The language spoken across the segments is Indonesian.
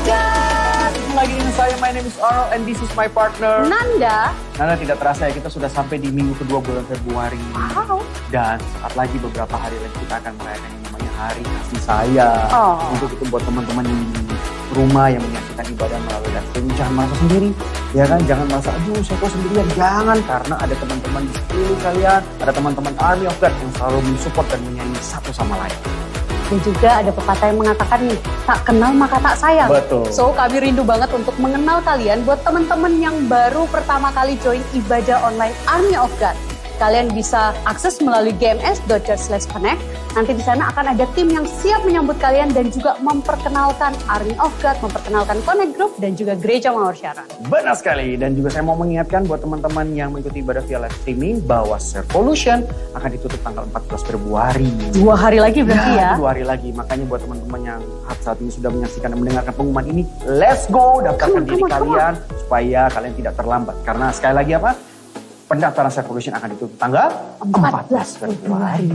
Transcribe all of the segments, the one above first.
God! Lagi dengan saya, my name is Arnold and this is my partner Nanda. Nanda, tidak terasa ya kita sudah sampai di minggu kedua bulan Februari. Wow. Dan saat lagi beberapa hari lagi kita akan merayakan yang namanya Hari Kasih Sayang. Untuk itu buat teman-teman di rumah yang menyaksikan ibadah melalui live streaming, jangan merasa sendiri, ya kan? Jangan merasa, aduh saya kok sendirian. Jangan, karena ada teman-teman di sekeliling kalian, ada teman-teman Army of God yang selalu mensupport dan menyanyi satu sama lain. Dan juga ada pepatah yang mengatakan nih, tak kenal maka tak sayang. Betul. So kami rindu banget untuk mengenal kalian. Buat teman-teman yang baru pertama kali join ibadah online Army of God, kalian bisa akses melalui gms.church/connect. Nanti di sana akan ada tim yang siap menyambut kalian dan juga memperkenalkan Army of God, memperkenalkan Connect Group dan juga Gereja Mawar Syarat. Benar sekali. Dan juga saya mau mengingatkan buat teman-teman yang mengikuti ibadah via live streaming bahwa Servolution akan ditutup tanggal 14 Februari. 2 hari lagi berarti ya? 2 hari lagi. Makanya buat teman-teman yang saat ini sudah menyaksikan dan mendengarkan pengumuman ini, let's go, daftarkan diri kalian supaya kalian tidak terlambat. Karena sekali lagi apa? Pendaftaran Servolution akan ditutup tanggal 14 Februari.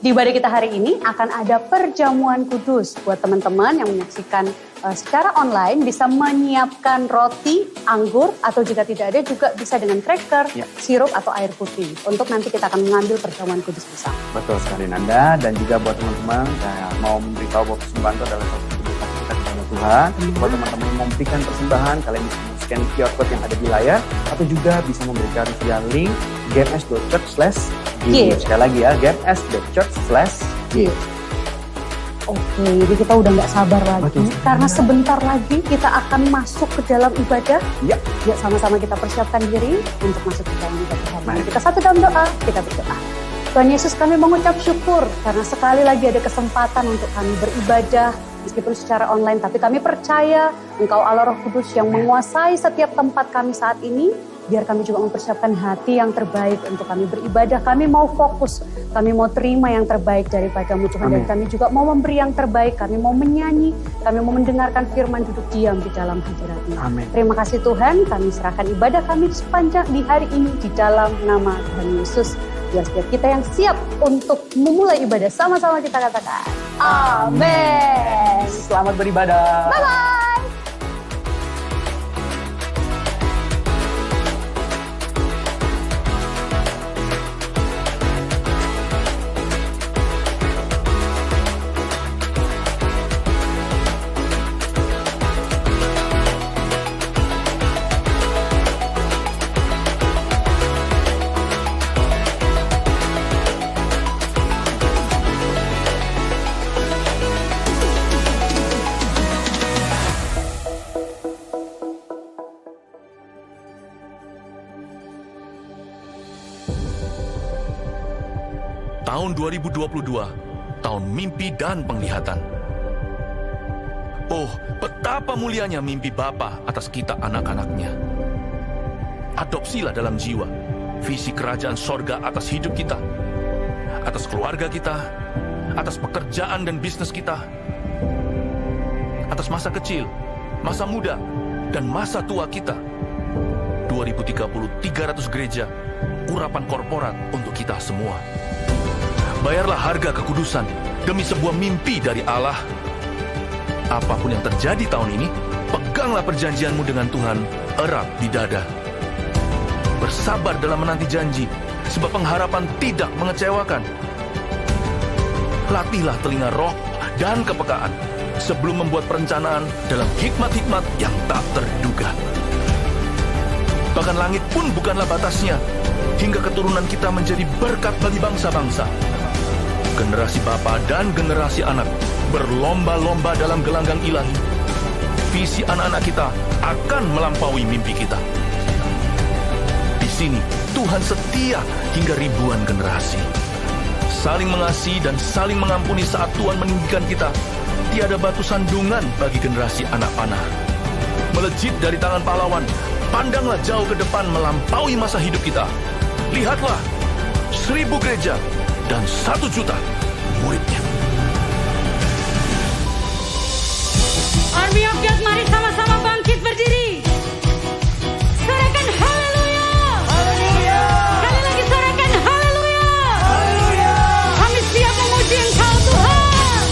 Di ibadah kita hari ini akan ada perjamuan kudus. Buat teman-teman yang menyaksikan secara online bisa menyiapkan roti, anggur, atau jika tidak ada juga bisa dengan cracker, sirup atau air putih. Untuk nanti kita akan mengambil perjamuan kudus bersama. Betul sekali Nanda. Dan juga buat teman-teman, saya mau memberitahu bahwa persembahan itu adalah satu kebutuhan kita kepada Tuhan. Buat teman-teman yang mau memberikan persembahan, kalian bisa scan QR code yang ada di layar, atau juga bisa memberikan via link gms.church/give. Sekali lagi ya, gms.church/give. Oke, jadi kita udah nggak sabar lagi. Betul. Karena sebentar lagi kita akan masuk ke dalam ibadah. Ya, sama-sama kita persiapkan diri untuk masuk ke dalam ibadah hari ini. Kita satu dalam doa, kita berdoa. Tuhan Yesus, kami mengucap syukur karena sekali lagi ada kesempatan untuk kami beribadah meskipun secara online, tapi kami percaya Engkau Allah Roh Kudus yang menguasai setiap tempat kami saat ini. Biar kami juga mempersiapkan hati yang terbaik untuk kami beribadah. Kami mau fokus, kami mau terima yang terbaik daripada-Mu Tuhan. Dan kami juga mau memberi yang terbaik, kami mau menyanyi, kami mau mendengarkan firman duduk diam di dalam hadirat-Mu. Terima kasih Tuhan, kami serahkan ibadah kami sepanjang di hari ini di dalam nama Tuhan Yesus. Biar setiap kita yang siap untuk memulai ibadah, sama-sama kita katakan amin. Selamat beribadah. Bye-bye. Tahun 2022, tahun mimpi dan penglihatan. Oh, betapa mulianya mimpi Bapa atas kita anak-anaknya. Adopsilah dalam jiwa visi kerajaan sorga atas hidup kita, atas keluarga kita, atas pekerjaan dan bisnis kita, atas masa kecil, masa muda, dan masa tua kita. 2030, 300 gereja, urapan korporat untuk kita semua. Bayarlah harga kekudusan demi sebuah mimpi dari Allah. Apapun yang terjadi tahun ini, peganglah perjanjianmu dengan Tuhan erat di dada. Bersabar dalam menanti janji, sebab pengharapan tidak mengecewakan. Latihlah telinga roh dan kepekaan sebelum membuat perencanaan dalam hikmat-hikmat yang tak terduga. Bahkan langit pun bukanlah batasnya, hingga keturunan kita menjadi berkat bagi bangsa-bangsa. Generasi bapa dan generasi anak berlomba-lomba dalam gelanggang ilahi. Visi anak-anak kita akan melampaui mimpi kita. Di sini Tuhan setia hingga ribuan generasi. Saling mengasihi dan saling mengampuni saat Tuhan meninggikan kita. Tiada batu sandungan bagi generasi anak panah. Melejit dari tangan pahlawan, pandanglah jauh ke depan melampaui masa hidup kita. Lihatlah, 1000 gereja dan 1 juta muridnya. Army of God, mari sama-sama bangkit berdiri. Sorakan haleluya. Haleluya. Sekali lagi sorakan haleluya. Haleluya. Kami siap memuji Engkau Tuhan.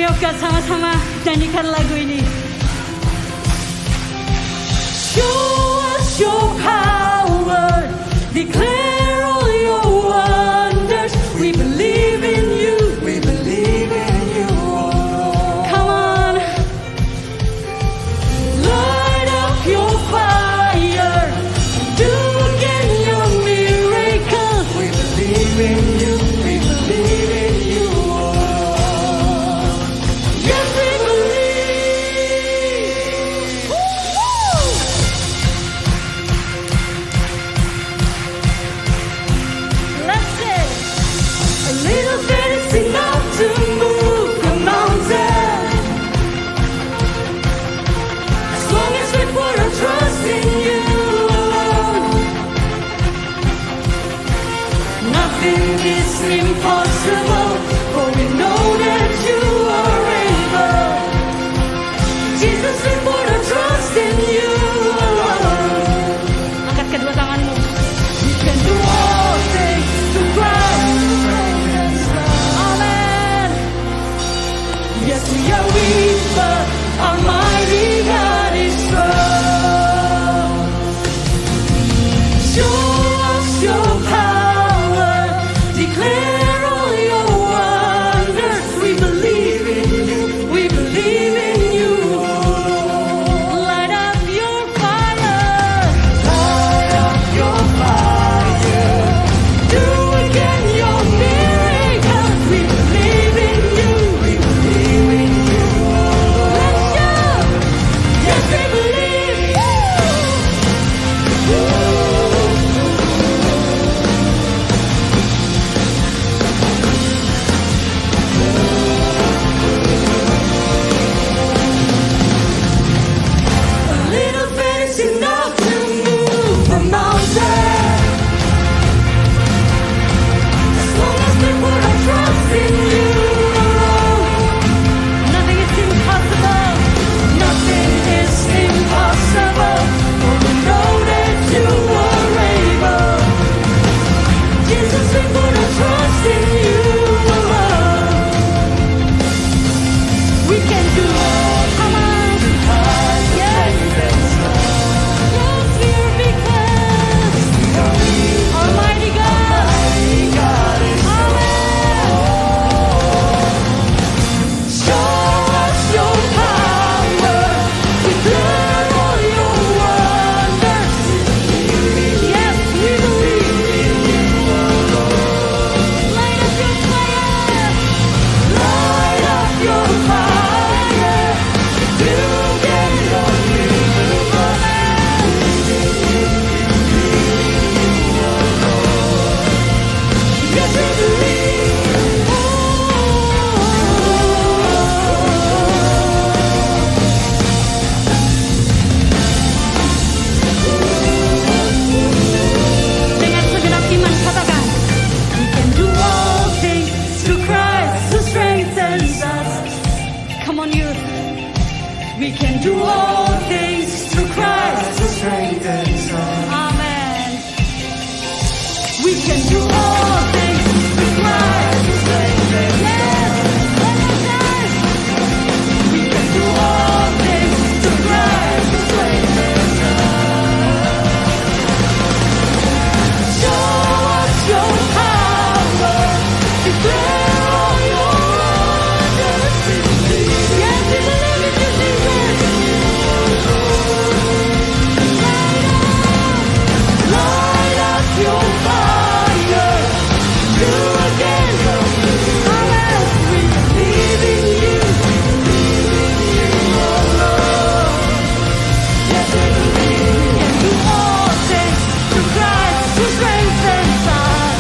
Yoga sama-sama nyanyikan lagu ini. Show us your power, declare all your wonders. We believe in you, we believe in you. Come on, light up your fire, do again your miracle. We believe in you, we believe in you. Yes, we believe. Woo! Let's say a little bit is enough to move the mountain. As long as we put our trust in you alone, nothing is impossible, for we know that you are able. Jesus, we put our trust in you alone. Angkat kedua tanganmu. We can do all things through Christ. Amen. Yes, we are weak, but our mighty God is strong. Show us your power, declare all your wonders. We believe in you, we believe in you. Light up your fire, light up your fire. Do again your miracle. We believe in you, we believe in you. Let's shout, yes we believe. Woo! A little bit is enough to move a mountain. As long as we put our trust in you alone, nothing is impossible. Nothing is impossible. For we know that you are able. Jesus, we put our trust in you alone. We can do all. Come on. Yes. Yes, we are because Almighty God. Amen. Show us your power, declare all your wonders. Yes, we believe. Light up your fire, light up your fire. Do get your miracle. Yes, we believe. Dengan segenap iman katakan, we can do all things through Christ who strengthens us. Come on, youth. We can do all things through Christ who strengthens us. Amen. We can do all things through Christ who strengthens us. Yes. One more time. We can do all things through Christ who strengthens us. Show us your power, declare all your wonders. Yes, we believe in you, Jesus. Light up your fire, do again your miracle. We believe in you, alone. Yes, we believe we can do all things through Christ who strengthens us.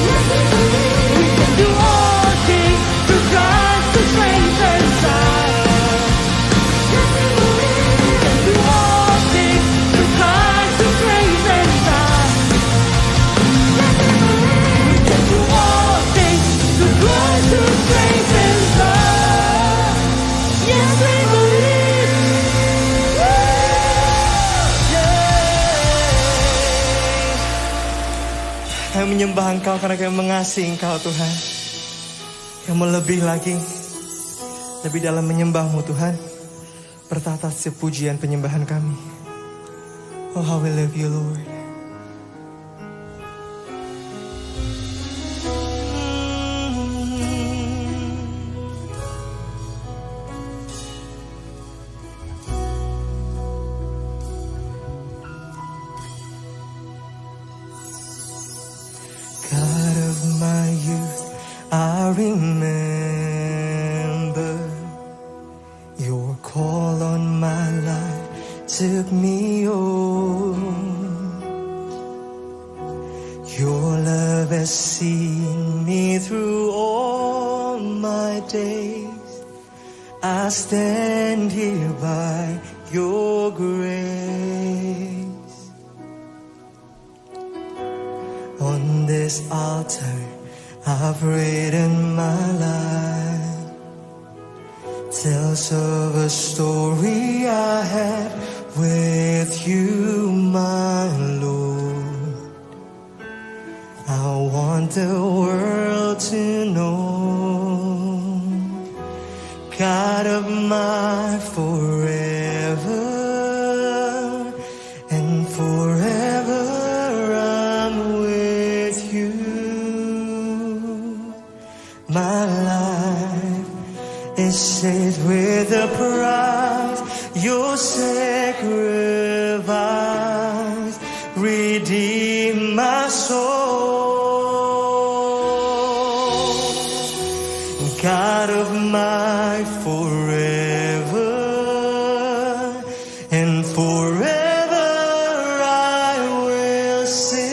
Yes, we believe we can do all things through Christ who strengthens us. Yes, we believe we can do all things through Christ who strengthens us. Yes, we believe we can do all things through Christ who strengthens us. Yes, we believe. Kami menyembah Engkau karena kami mengasihi Engkau Tuhan. Yang lebih lagi, lebih dalam menyembah-Mu Tuhan. Bertata sepujian penyembahan kami. Oh, how we love You, Lord. God of my youth, I remember Your call on my life took me on. Your love has seen me through all my days. I stand here by Your grace. On this altar, I've written my life. Tells of a story I had with You, my Lord. I want the world to know, God of my forever and forever I'm with You. My life is saved with a price. Your sacrifice redeemed my soul. God of my forever and forever I will sing.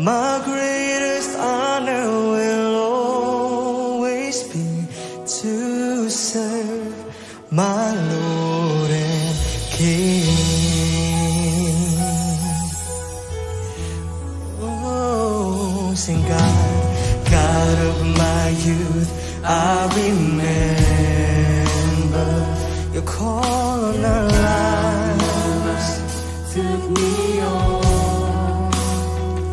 My greatest honor will always be to serve my Lord and King. Oh, sing God of my youth, I remember Your call on our lives took me on.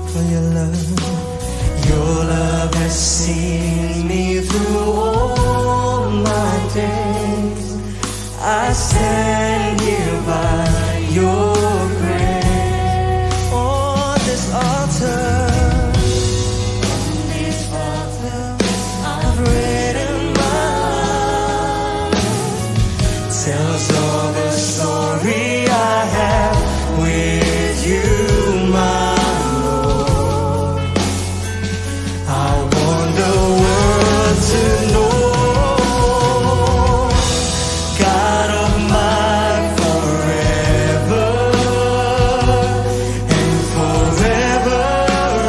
For Your love has seen me through all my days. I stand here by Your grace. On this altar, I've written my life. Tells of a story I have with You, my Lord. I want the world to know, God of my forever and forever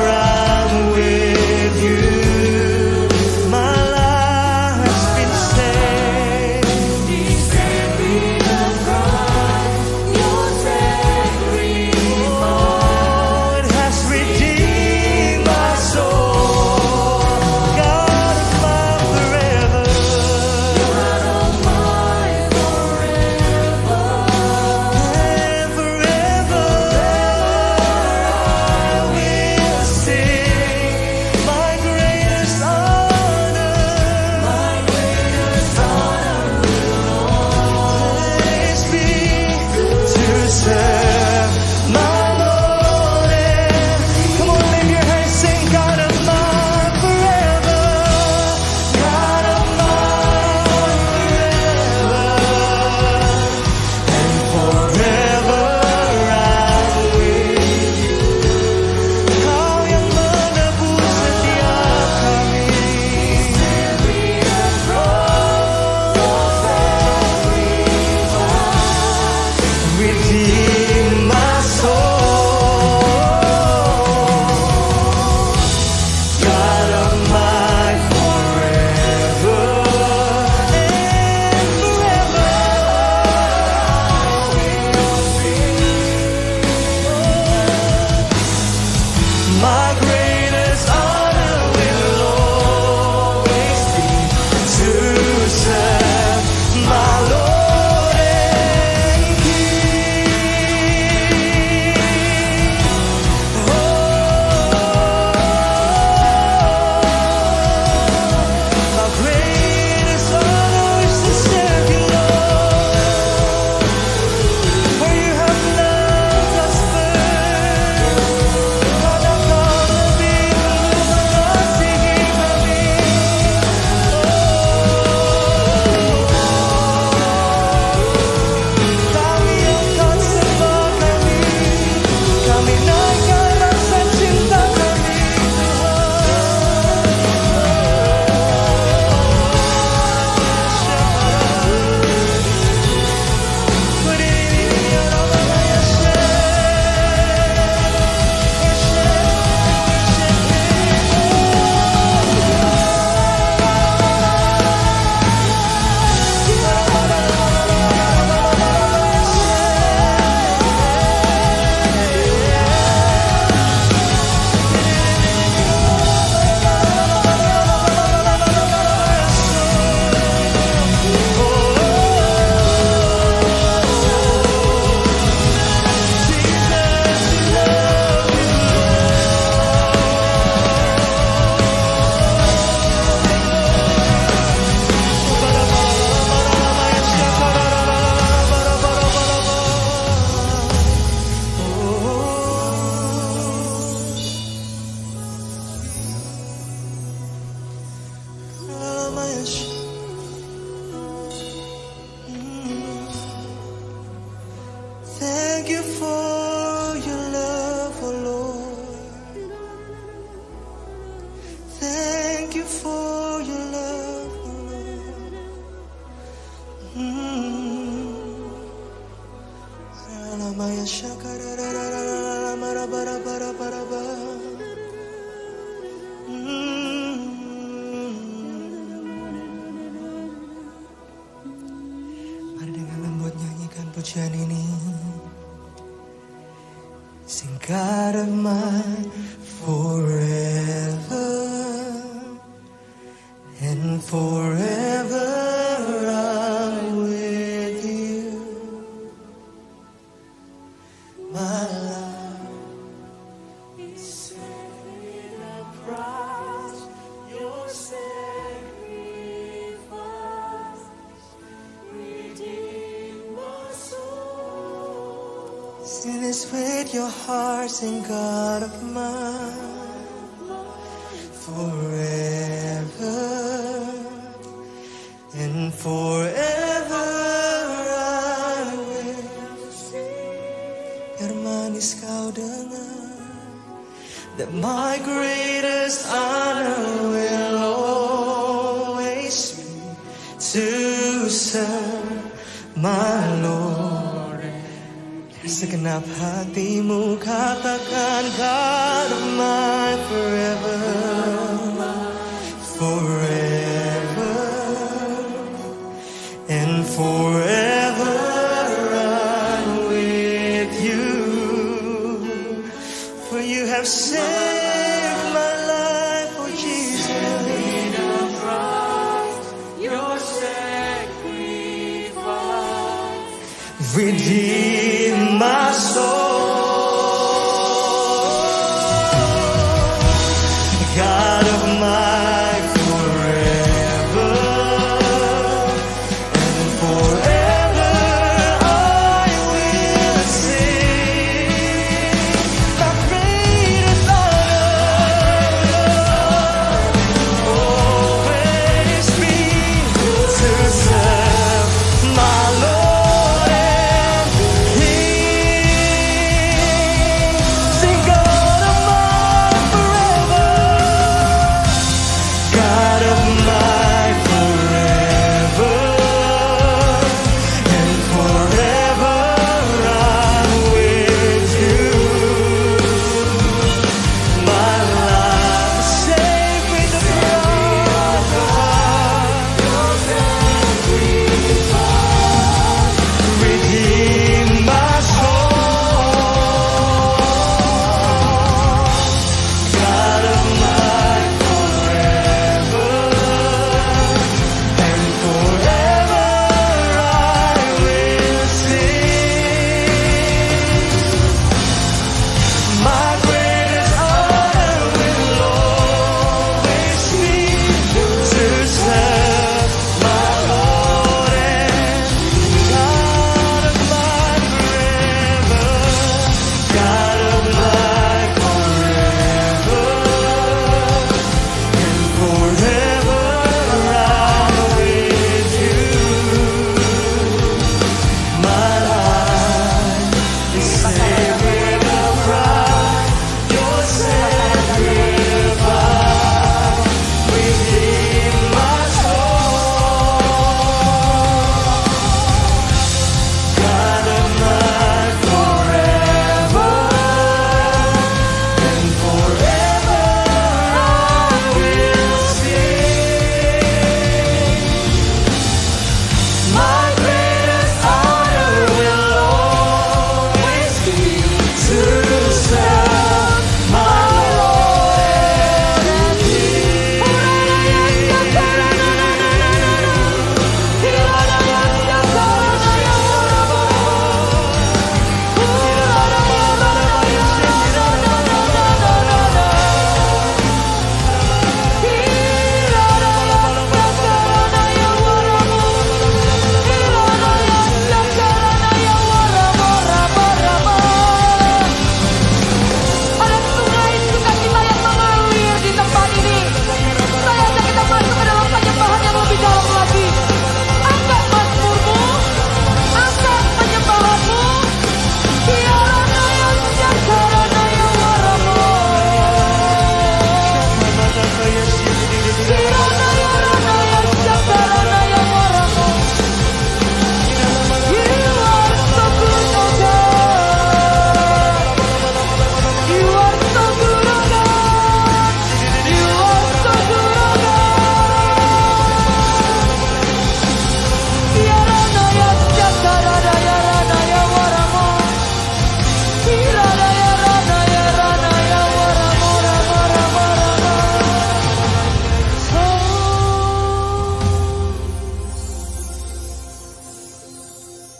I'm with You. My life's been saved with a price. Maya Shakara Marabarabarabaraba. Mari dengan lembut nyanyikan pujian ini. Sing God of mine forever and forever I'm with you. My life is set with a price. Your sacrifice redeemed my soul. Sing this with your heart, sing God of mine forever and forever I will sing. Biar manis kau dengar that my greatest honor will always be to serve my Lord. Segenap hatimu katakan God of my forever, forever and forever I'm with you. For you have saved my life, oh Jesus. Your sacrifice redeemed my soul. God of my forever and forever I will sing. My greatest honor always be to serve my Lord and King.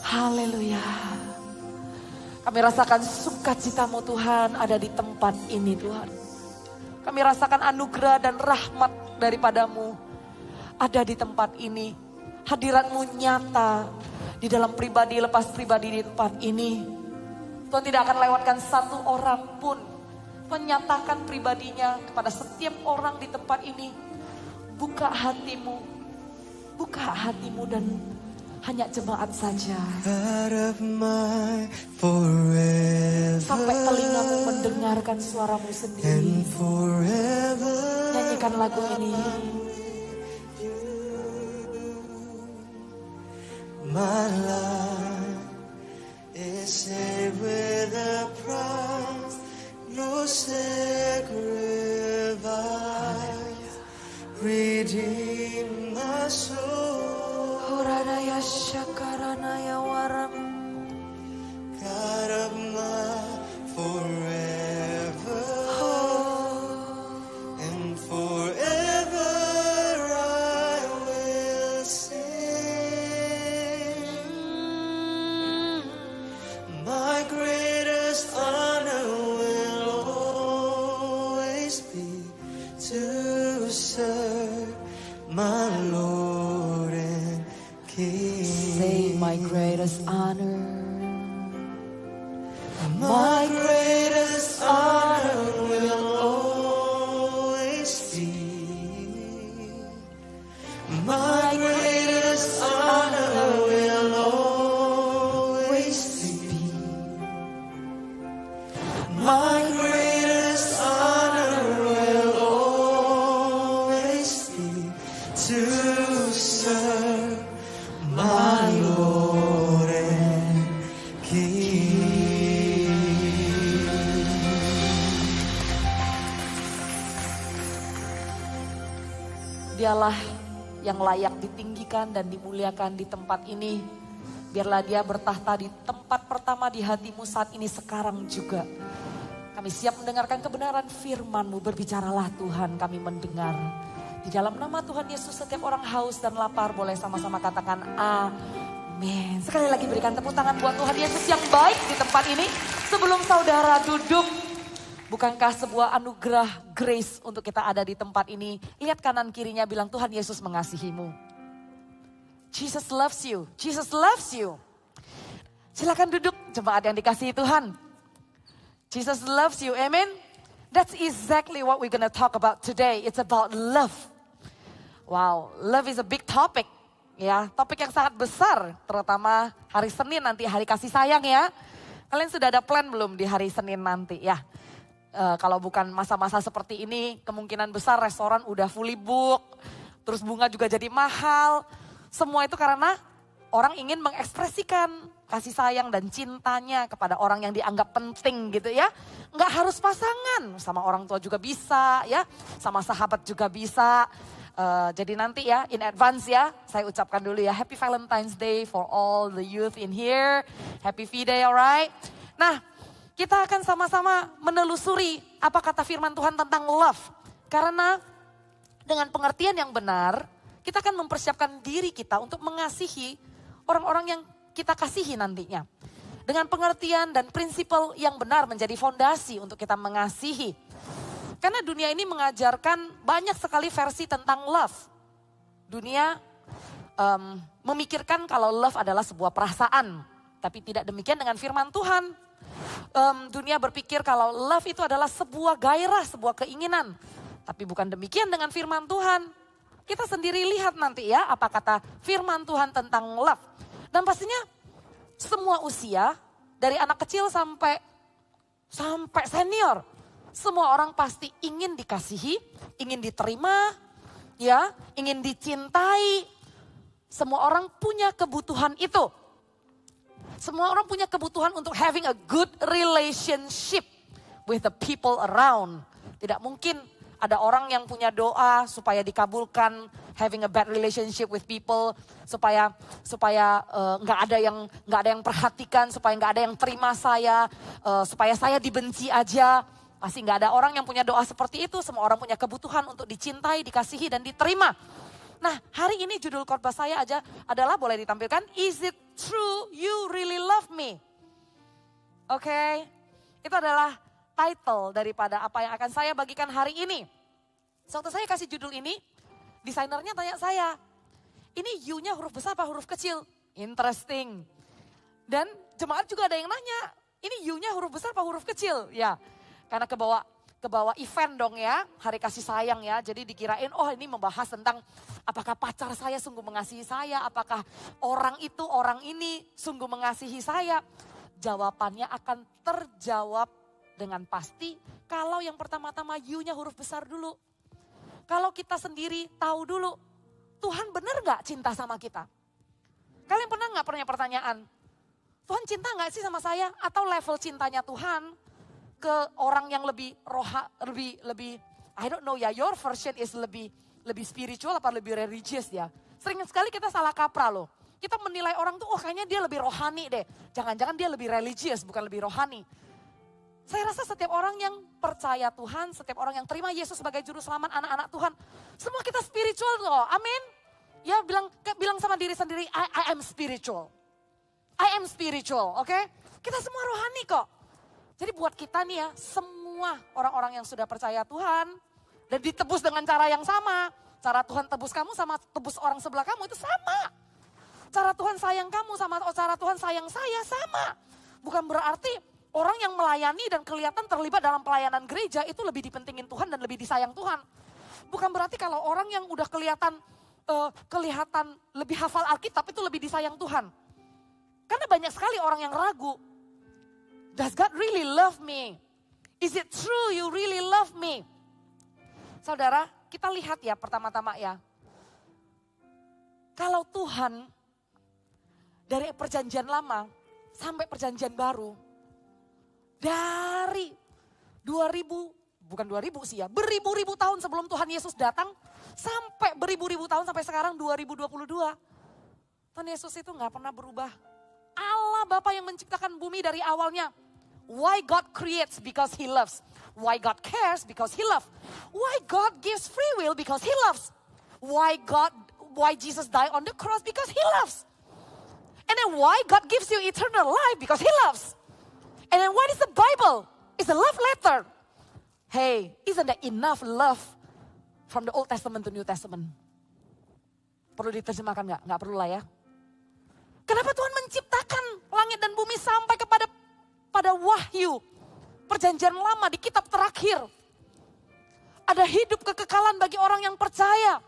Haleluya. Kami rasakan sukacitamu Tuhan ada di tempat ini Tuhan. Kami rasakan anugerah dan rahmat daripadamu ada di tempat ini. Hadiratmu nyata di dalam pribadi lepas pribadi di tempat ini. Tuhan tidak akan lewatkan satu orang pun. Menyatakan pribadinya kepada setiap orang di tempat ini. Buka hatimu dan hanya jemaat saja. Sampai telingamu mendengarkan suaramu sendiri. Nyanyikan lagu ini. My life is saved with a price, no sacrifice, redeem my soul. Horanaya shakaranaya waram. God of my forever, and forever I will sing. My greatest honor will always be to serve my Lord and King. Say my greatest honor. My greatest honor will always be. My greatest honor will always be. My greatest honor will always be to serve my Lord and King. Dialah yang layak ditinggikan dan dimuliakan di tempat ini. Biarlah dia bertahta di tempat pertama di hatimu saat ini sekarang juga. Kami siap mendengarkan kebenaran firman-Mu. Berbicaralah Tuhan, kami mendengar. Di dalam nama Tuhan Yesus setiap orang haus dan lapar boleh sama-sama katakan amin. Sekali lagi berikan tepuk tangan buat Tuhan Yesus yang baik di tempat ini. Sebelum saudara duduk, bukankah sebuah anugerah grace untuk kita ada di tempat ini? Lihat kanan kirinya bilang Tuhan Yesus mengasihimu. Jesus loves you. Jesus loves you. Silakan duduk jemaat yang dikasihi Tuhan. Jesus loves you. Amen. That's exactly what we're gonna talk about today. It's about love. Wow, love is a big topic. Ya, topik yang sangat besar, terutama hari Senin nanti, hari kasih sayang ya. Kalian sudah ada plan belum di hari Senin nanti ya? Kalau bukan masa-masa seperti ini, kemungkinan besar restoran udah fully book, terus bunga juga jadi mahal. Semua itu karena orang ingin mengekspresikan kasih sayang dan cintanya kepada orang yang dianggap penting gitu ya. Nggak harus pasangan, sama orang tua juga bisa ya, sama sahabat juga bisa. Jadi nanti ya, in advance ya, saya ucapkan dulu ya, Happy Valentine's Day for all the youth in here. Happy V-Day, alright? Nah, kita akan sama-sama menelusuri apa kata firman Tuhan tentang love. Karena dengan pengertian yang benar, kita akan mempersiapkan diri kita untuk mengasihi orang-orang yang kita kasihi nantinya. Dengan pengertian dan prinsipal yang benar menjadi fondasi untuk kita mengasihi. Karena dunia ini mengajarkan banyak sekali versi tentang love. Dunia memikirkan kalau love adalah sebuah perasaan. Tapi tidak demikian dengan firman Tuhan. Dunia berpikir kalau love itu adalah sebuah gairah, sebuah keinginan. Tapi bukan demikian dengan firman Tuhan. Kita sendiri lihat nanti ya apa kata firman Tuhan tentang love. Dan pastinya semua usia dari anak kecil sampai senior. Semua orang pasti ingin dikasihi, ingin diterima, ya, ingin dicintai. Semua orang punya kebutuhan itu. Semua orang punya kebutuhan untuk having a good relationship with the people around. Tidak mungkin ada orang yang punya doa supaya dikabulkan, having a bad relationship with people, supaya nggak ada yang perhatikan, supaya nggak ada yang terima saya, supaya saya dibenci aja. Pasti nggak ada orang yang punya doa seperti itu. Semua orang punya kebutuhan untuk dicintai, dikasihi dan diterima. Nah, hari ini judul khotbah saya aja adalah, boleh ditampilkan, Is it true you really love me? Oke, itu adalah title daripada apa yang akan saya bagikan hari ini. Waktu saya kasih judul ini, desainernya tanya saya, ini you-nya huruf besar apa huruf kecil? Interesting. Dan jemaat juga ada yang nanya, ini you-nya huruf besar apa huruf kecil? Ya, karena ke bawah event dong ya, hari kasih sayang ya. Jadi dikirain, oh ini membahas tentang apakah pacar saya sungguh mengasihi saya, apakah orang itu, orang ini sungguh mengasihi saya. Jawabannya akan terjawab dengan pasti kalau yang pertama-tama you-nya huruf besar dulu. Kalau kita sendiri tahu dulu, Tuhan benar gak cinta sama kita? Kalian pernah gak punya pertanyaan, Tuhan cinta gak sih sama saya? Atau level cintanya Tuhan ke orang yang lebih I don't know ya, your version is lebih spiritual apa lebih religious ya. Sering sekali kita salah kaprah loh. Kita menilai orang tuh, oh kayaknya dia lebih rohani deh. Jangan-jangan dia lebih religious, bukan lebih rohani. Saya rasa setiap orang yang percaya Tuhan, setiap orang yang terima Yesus sebagai juru selamat, anak-anak Tuhan, semua kita spiritual loh, amin. Ya bilang sama diri sendiri, I am spiritual. I am spiritual, oke? Kita semua rohani kok. Jadi buat kita nih ya, semua orang-orang yang sudah percaya Tuhan dan ditebus dengan cara yang sama. Cara Tuhan tebus kamu sama tebus orang sebelah kamu itu sama. Cara Tuhan sayang kamu sama cara Tuhan sayang saya sama. Bukan berarti orang yang melayani dan kelihatan terlibat dalam pelayanan gereja itu lebih dipentingin Tuhan dan lebih disayang Tuhan. Bukan berarti kalau orang yang udah kelihatan lebih hafal Alkitab itu lebih disayang Tuhan. Karena banyak sekali orang yang ragu. Does God really love me? Is it true you really love me? Saudara, kita lihat ya pertama-tama ya. Kalau Tuhan dari perjanjian lama sampai perjanjian baru, dari 2000 beribu-ribu tahun sebelum Tuhan Yesus datang, sampai beribu-ribu tahun sampai sekarang 2022. Tuhan Yesus itu gak pernah berubah. Allah Bapa yang menciptakan bumi dari awalnya. Why God creates? Because He loves. Why God cares? Because He loves. Why God gives free will? Because He loves. Why Jesus died on the cross? Because He loves. And then why God gives you eternal life? Because He loves. And then what is the Bible? It's a love letter. Hey, isn't that enough love from the Old Testament to New Testament? Perlu diterjemahkan nggak? Nggak perlu lah ya. Kenapa Tuhan menciptakan langit dan bumi sampai pada wahyu perjanjian lama di kitab terakhir? Ada hidup kekekalan bagi orang yang percaya.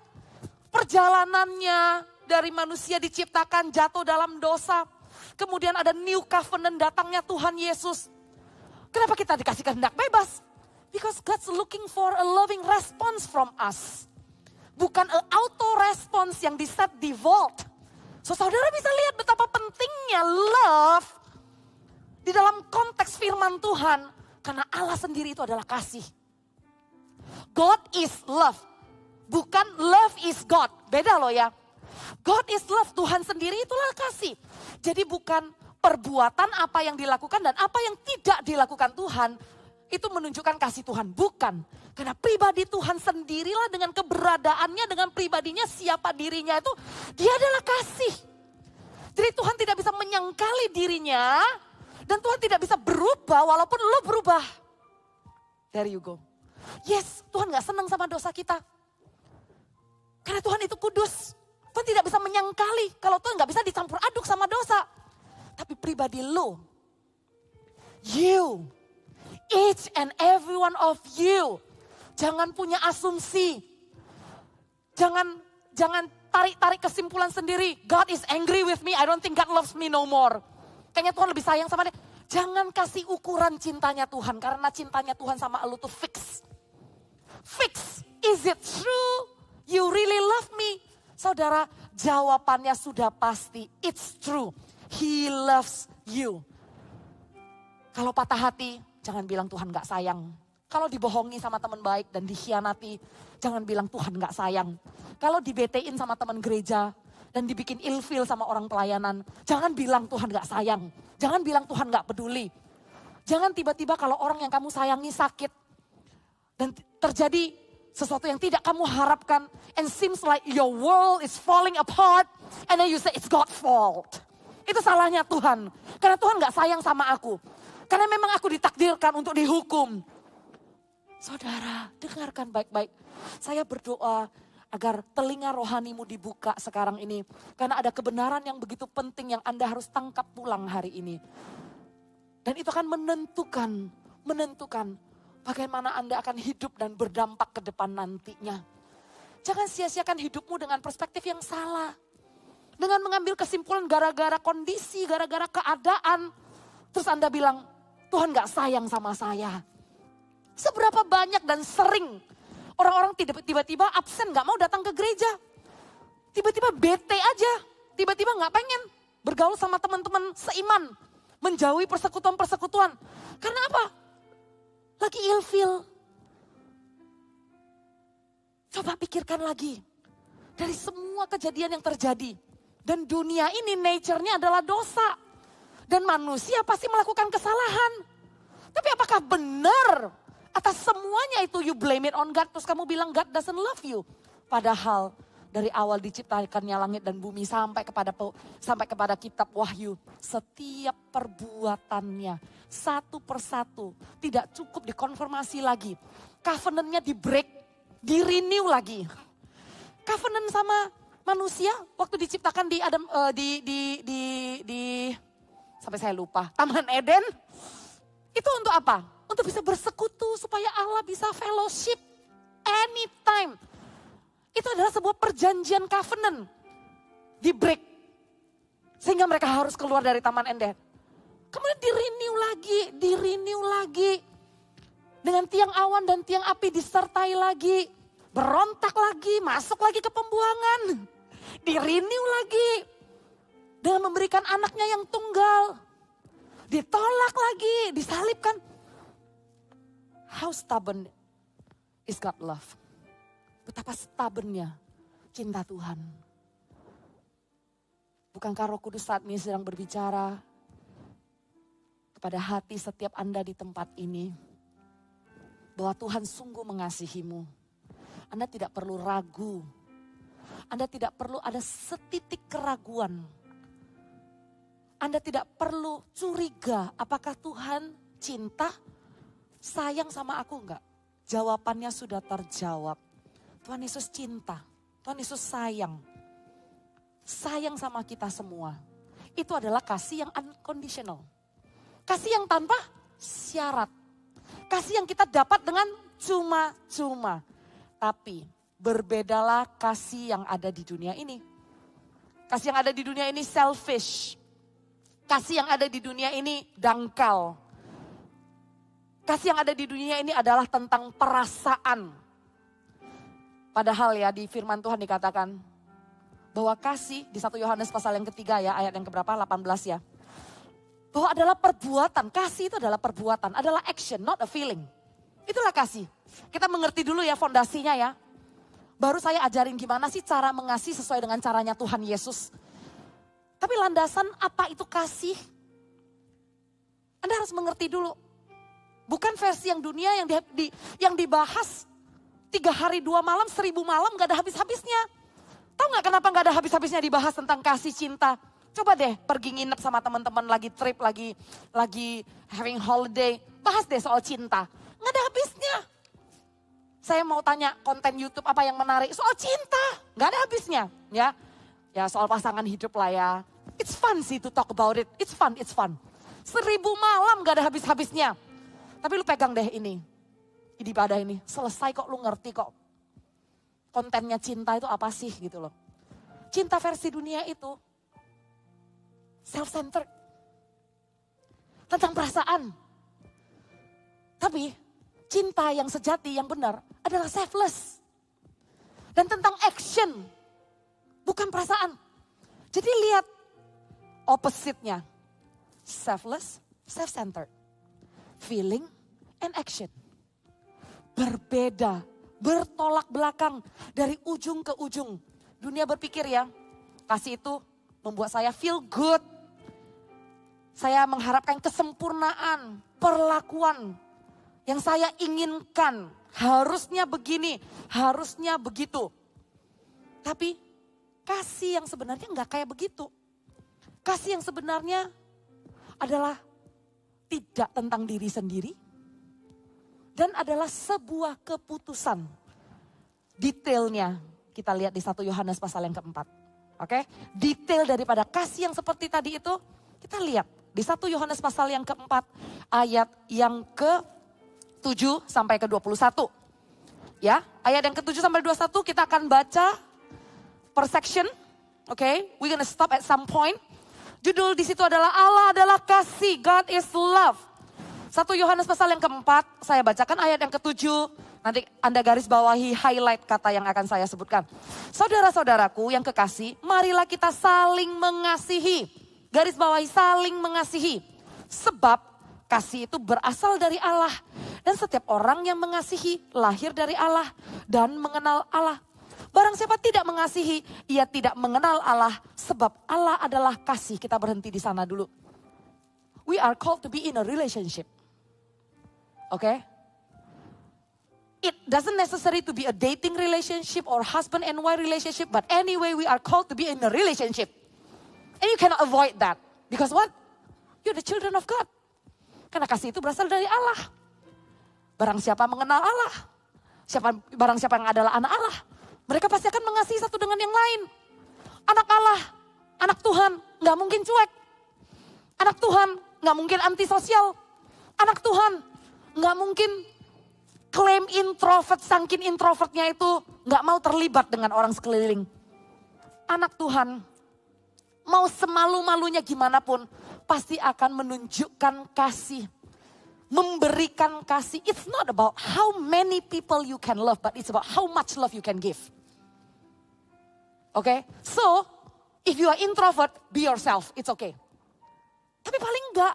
Perjalanannya dari manusia diciptakan jatuh dalam dosa. Kemudian ada new covenant datangnya Tuhan Yesus. Kenapa kita dikasih kehendak bebas? Because God's looking for a loving response from us. Bukan a auto response yang di set default. So saudara bisa lihat betapa pentingnya love di dalam konteks firman Tuhan. Karena Allah sendiri itu adalah kasih. God is love. Bukan love is God. Beda loh ya. God is love. Tuhan sendiri itulah kasih. Jadi bukan perbuatan apa yang dilakukan dan apa yang tidak dilakukan Tuhan. Itu menunjukkan kasih Tuhan. Bukan. Karena pribadi Tuhan sendirilah dengan keberadaannya, dengan pribadinya, siapa dirinya itu. Dia adalah kasih. Jadi Tuhan tidak bisa menyangkali dirinya. Dan Tuhan tidak bisa berubah walaupun lo berubah. There you go. Yes, Tuhan gak senang sama dosa kita. Karena Tuhan itu kudus. Tuhan tidak bisa menyangkali kalau Tuhan gak bisa dicampur aduk sama dosa. Tapi pribadi lo, you, each and every one of you, jangan punya asumsi. Jangan tarik kesimpulan sendiri. God is angry with me, I don't think God loves me no more. Kayaknya Tuhan lebih sayang sama dia. Jangan kasih ukuran cintanya Tuhan. Karena cintanya Tuhan sama lu tuh fix. Fix. Is it true? You really love me? Saudara, jawabannya sudah pasti. It's true. He loves you. Kalau patah hati, jangan bilang Tuhan gak sayang. Kalau dibohongi sama teman baik dan dikhianati, jangan bilang Tuhan gak sayang. Kalau dibetein sama teman gereja dan dibikin ilfil sama orang pelayanan, jangan bilang Tuhan gak sayang. Jangan bilang Tuhan gak peduli. Jangan tiba-tiba kalau orang yang kamu sayangi sakit dan terjadi sesuatu yang tidak kamu harapkan, and seems like your world is falling apart, and then you say it's God's fault. Itu salahnya Tuhan, karena Tuhan gak sayang sama aku. Karena memang aku ditakdirkan untuk dihukum. Saudara, dengarkan baik-baik. Saya berdoa agar telinga rohanimu dibuka sekarang ini. Karena ada kebenaran yang begitu penting yang Anda harus tangkap pulang hari ini. Dan itu akan menentukan bagaimana Anda akan hidup dan berdampak ke depan nantinya. Jangan sia-siakan hidupmu dengan perspektif yang salah. Dengan mengambil kesimpulan gara-gara kondisi, gara-gara keadaan. Terus Anda bilang, Tuhan gak sayang sama saya. Seberapa banyak dan sering orang-orang tiba-tiba absen gak mau datang ke gereja. Tiba-tiba bete aja. Tiba-tiba gak pengen bergaul sama teman-teman seiman. Menjauhi persekutuan-persekutuan. Karena apa? Lagi ilfil. Coba pikirkan lagi. Dari semua kejadian yang terjadi. Dan dunia ini nature-nya adalah dosa. Dan manusia pasti melakukan kesalahan. Tapi apakah benar atas semuanya itu you blame it on God. Terus kamu bilang God doesn't love you. Padahal dari awal diciptakannya langit dan bumi sampai kepada kitab Wahyu. Setiap perbuatannya satu persatu tidak cukup dikonfirmasi lagi. Covenant-nya di break, di renew lagi. Covenant sama manusia waktu diciptakan di Adam sampai saya lupa, Taman Eden. Itu untuk apa? Untuk bisa bersekutu supaya Allah bisa fellowship anytime. Itu adalah sebuah perjanjian covenant. Di break. Sehingga mereka harus keluar dari Taman Eden. Kemudian di renew lagi. Dengan tiang awan dan tiang api disertai lagi. Berontak lagi, masuk lagi ke pembuangan. Di renew lagi. Dengan memberikan anaknya yang tunggal. Ditolak lagi, disalibkan. How stubborn is God love? Betapa stubbornnya cinta Tuhan. Bukankah Roh Kudus saat ini sedang berbicara kepada hati setiap Anda di tempat ini? Bahwa Tuhan sungguh mengasihimu. Anda tidak perlu ragu. Anda tidak perlu ada setitik keraguan. Anda tidak perlu curiga apakah Tuhan cinta, sayang sama aku enggak? Jawabannya sudah terjawab. Tuhan Yesus cinta, Tuhan Yesus sayang. Sayang sama kita semua. Itu adalah kasih yang unconditional. Kasih yang tanpa syarat. Kasih yang kita dapat dengan cuma-cuma. Tapi berbedalah kasih yang ada di dunia ini. Kasih yang ada di dunia ini selfish. Kasih yang ada di dunia ini dangkal. Kasih yang ada di dunia ini adalah tentang perasaan. Padahal ya di firman Tuhan dikatakan bahwa kasih di 1 Yohanes pasal yang ketiga ya, ayat yang keberapa? 18 ya. Bahwa adalah perbuatan, kasih itu adalah perbuatan, adalah action, not a feeling. Itulah kasih. Kita mengerti dulu ya fondasinya ya. Baru saya ajarin gimana sih cara mengasihi sesuai dengan caranya Tuhan Yesus. Tapi landasan apa itu kasih? Anda harus mengerti dulu. Bukan versi yang dunia yang dibahas 3 hari 2 malam, 1000 malam gak ada habis-habisnya. Tahu gak kenapa gak ada habis-habisnya dibahas tentang kasih cinta? Coba deh pergi nginep sama teman-teman lagi trip, lagi having holiday. Bahas deh soal cinta. Gak ada habisnya. Saya mau tanya konten YouTube apa yang menarik soal cinta. Gak ada habisnya ya. Ya soal pasangan hidup lah ya. It's fun sih to talk about it. It's fun. 1000 malam gak ada habis-habisnya. Tapi lu pegang deh ini. Ibadah ini. Selesai kok lu ngerti kok. Kontennya cinta itu apa sih gitu loh. Cinta versi dunia itu self-centered. Tentang perasaan. Tapi cinta yang sejati, yang benar adalah selfless. Dan tentang action. Bukan perasaan. Jadi lihat opposite-nya. Selfless, self-centered. Feeling and action. Berbeda. Bertolak belakang dari ujung ke ujung. Dunia berpikir ya, kasih itu membuat saya feel good. Saya mengharapkan kesempurnaan, perlakuan yang saya inginkan. harusnya begini, harusnya begitu. Tapi kasih yang sebenarnya nggak kayak begitu. Kasih yang sebenarnya adalah tidak tentang diri sendiri. Dan adalah sebuah keputusan. Detailnya kita lihat di 1 Yohanes pasal yang keempat. Oke, detail daripada kasih yang seperti tadi itu kita lihat di 1 Yohanes pasal yang keempat ayat yang ke-7 sampai ke-21. Ya, ayat yang ke-7 sampai 21 kita akan baca per section. Oke, we're gonna stop at some point. Judul di situ adalah Allah adalah kasih, God is love. 1 Yohanes pasal yang keempat, saya bacakan ayat yang ke-7. Nanti Anda garis bawahi highlight kata yang akan saya sebutkan. Saudara-saudaraku yang kekasih, marilah kita saling mengasihi. Garis bawahi saling mengasihi. Sebab kasih itu berasal dari Allah. Dan setiap orang yang mengasihi lahir dari Allah dan mengenal Allah. Barang siapa tidak mengasihi, ia tidak mengenal Allah. Sebab Allah adalah kasih. Kita berhenti di sana dulu. We are called to be in a relationship. Okay? It doesn't necessary to be a dating relationship or husband and wife relationship. But anyway, we are called to be in a relationship. And you cannot avoid that. Because what? You're the children of God. Karena kasih itu berasal dari Allah. Barang siapa mengenal Allah. Barang siapa yang adalah anak Allah. Mereka pasti akan mengasihi satu dengan yang lain. Anak Allah, anak Tuhan gak mungkin cuek. Anak Tuhan gak mungkin antisosial. Anak Tuhan gak mungkin klaim introvert, saking introvertnya itu gak mau terlibat dengan orang sekeliling. Anak Tuhan mau semalu-malunya gimana pun pasti akan menunjukkan kasih. Memberikan kasih. It's not about how many people you can love, but it's about how much love you can give. Okay? So, if you are introvert, be yourself. It's okay. Tapi paling enggak,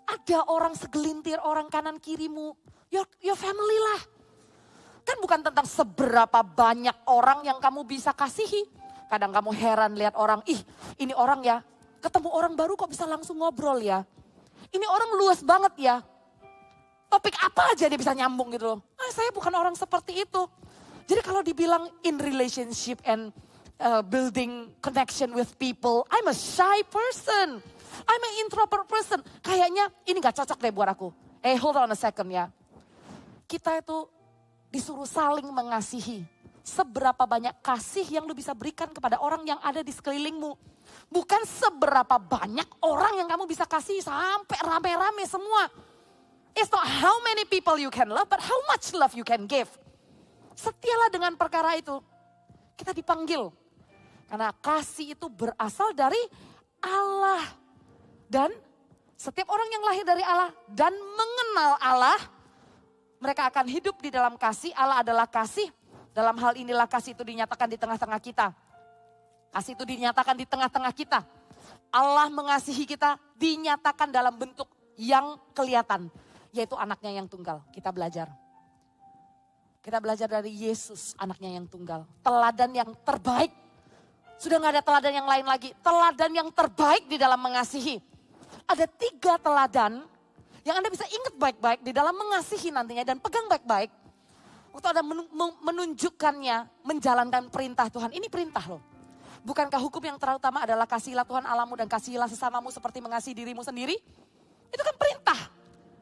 ada orang segelintir, orang kanan kirimu. Your family lah. Kan bukan tentang seberapa banyak orang yang kamu bisa kasihi. Kadang kamu heran lihat orang, ini orang ya, ketemu orang baru kok bisa langsung ngobrol ya. Ini orang luas banget ya. Topik apa aja dia bisa nyambung gitu loh. Saya bukan orang seperti itu. Jadi kalau dibilang in relationship and building connection with people, I'm a shy person. I'm an introvert person. Kayaknya ini gak cocok deh buat aku. Hold on a second ya. Kita itu disuruh saling mengasihi. Seberapa banyak kasih yang lu bisa berikan kepada orang yang ada di sekelilingmu. Bukan seberapa banyak orang yang kamu bisa kasih sampai rame-rame semua. It's not how many people you can love, but how much love you can give. Setialah dengan perkara itu. Kita dipanggil. Karena kasih itu berasal dari Allah. Dan setiap orang yang lahir dari Allah dan mengenal Allah, mereka akan hidup di dalam kasih. Allah adalah kasih. Dalam hal inilah kasih itu dinyatakan di tengah-tengah kita. Kasih itu dinyatakan di tengah-tengah kita. Allah mengasihi kita dinyatakan dalam bentuk yang kelihatan. Yaitu anaknya yang tunggal. Kita belajar. Kita belajar dari Yesus, anaknya yang tunggal. Teladan yang terbaik. Sudah gak ada teladan yang lain lagi. Teladan yang terbaik di dalam mengasihi. Ada 3 teladan yang Anda bisa ingat baik-baik di dalam mengasihi nantinya dan pegang baik-baik. Waktu Anda menunjukkannya, menjalankan perintah Tuhan. Ini perintah loh. Bukankah hukum yang terutama adalah kasihilah Tuhan Allahmu dan kasihilah sesamamu seperti mengasihi dirimu sendiri? Itu kan perintah.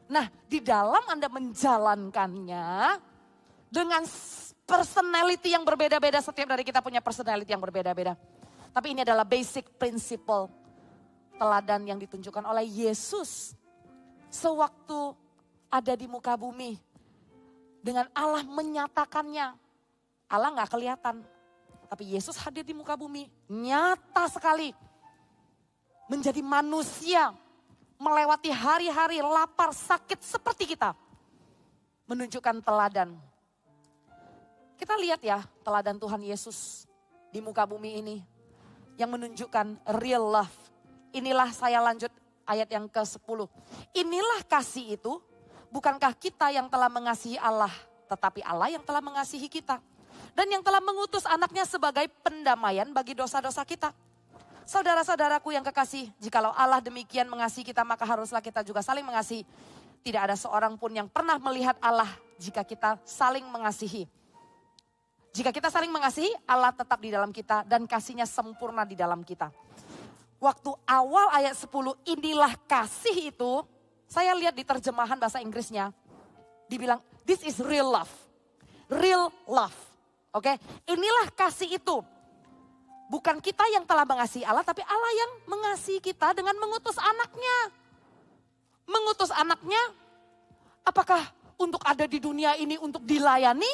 Nah, di dalam Anda menjalankannya dengan personality yang berbeda-beda. Setiap dari kita punya personality yang berbeda-beda. Tapi ini adalah basic principle teladan yang ditunjukkan oleh Yesus. Sewaktu ada di muka bumi. Dengan Allah menyatakannya. Allah gak kelihatan. Tapi Yesus hadir di muka bumi. Nyata sekali. Menjadi manusia. Melewati hari-hari lapar, sakit seperti kita. Menunjukkan teladan. Kita lihat ya teladan Tuhan Yesus di muka bumi ini. Yang menunjukkan real love. Inilah saya lanjut ayat yang ke-10. Inilah kasih itu. Bukankah kita yang telah mengasihi Allah. Tetapi Allah yang telah mengasihi kita. Dan yang telah mengutus anaknya sebagai pendamaian bagi dosa-dosa kita. Saudara-saudaraku yang kekasih. Jikalau Allah demikian mengasihi kita maka haruslah kita juga saling mengasihi. Tidak ada seorang pun yang pernah melihat Allah jika kita saling mengasihi. Jika kita saling mengasihi, Allah tetap di dalam kita dan kasih-Nya sempurna di dalam kita. Waktu awal ayat 10, inilah kasih itu, saya lihat di terjemahan bahasa Inggrisnya, dibilang this is real love. Real love. Oke, inilah kasih itu. Bukan kita yang telah mengasihi Allah, tapi Allah yang mengasihi kita dengan mengutus anaknya. Mengutus anaknya, apakah untuk ada di dunia ini untuk dilayani?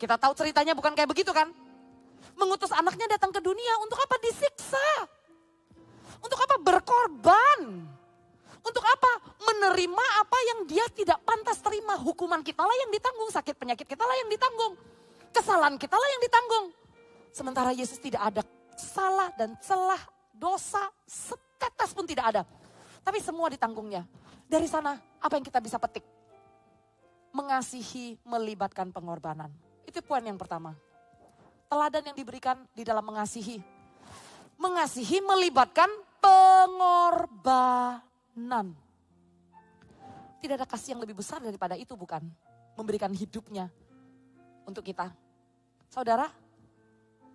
Kita tahu ceritanya bukan kayak begitu kan? Mengutus anaknya datang ke dunia untuk apa? Disiksa. Untuk apa? Berkorban. Untuk apa? Menerima apa yang dia tidak pantas terima. Hukuman kita lah yang ditanggung, sakit penyakit kita lah yang ditanggung. Kesalahan kita lah yang ditanggung. Sementara Yesus tidak ada salah dan celah, dosa, setetes pun tidak ada. Tapi semua ditanggungnya. Dari sana apa yang kita bisa petik? Mengasihi melibatkan pengorbanan. Itu poin yang pertama. Teladan yang diberikan di dalam mengasihi. Mengasihi melibatkan pengorbanan. Tidak ada kasih yang lebih besar daripada itu bukan? Memberikan hidupnya untuk kita. Saudara,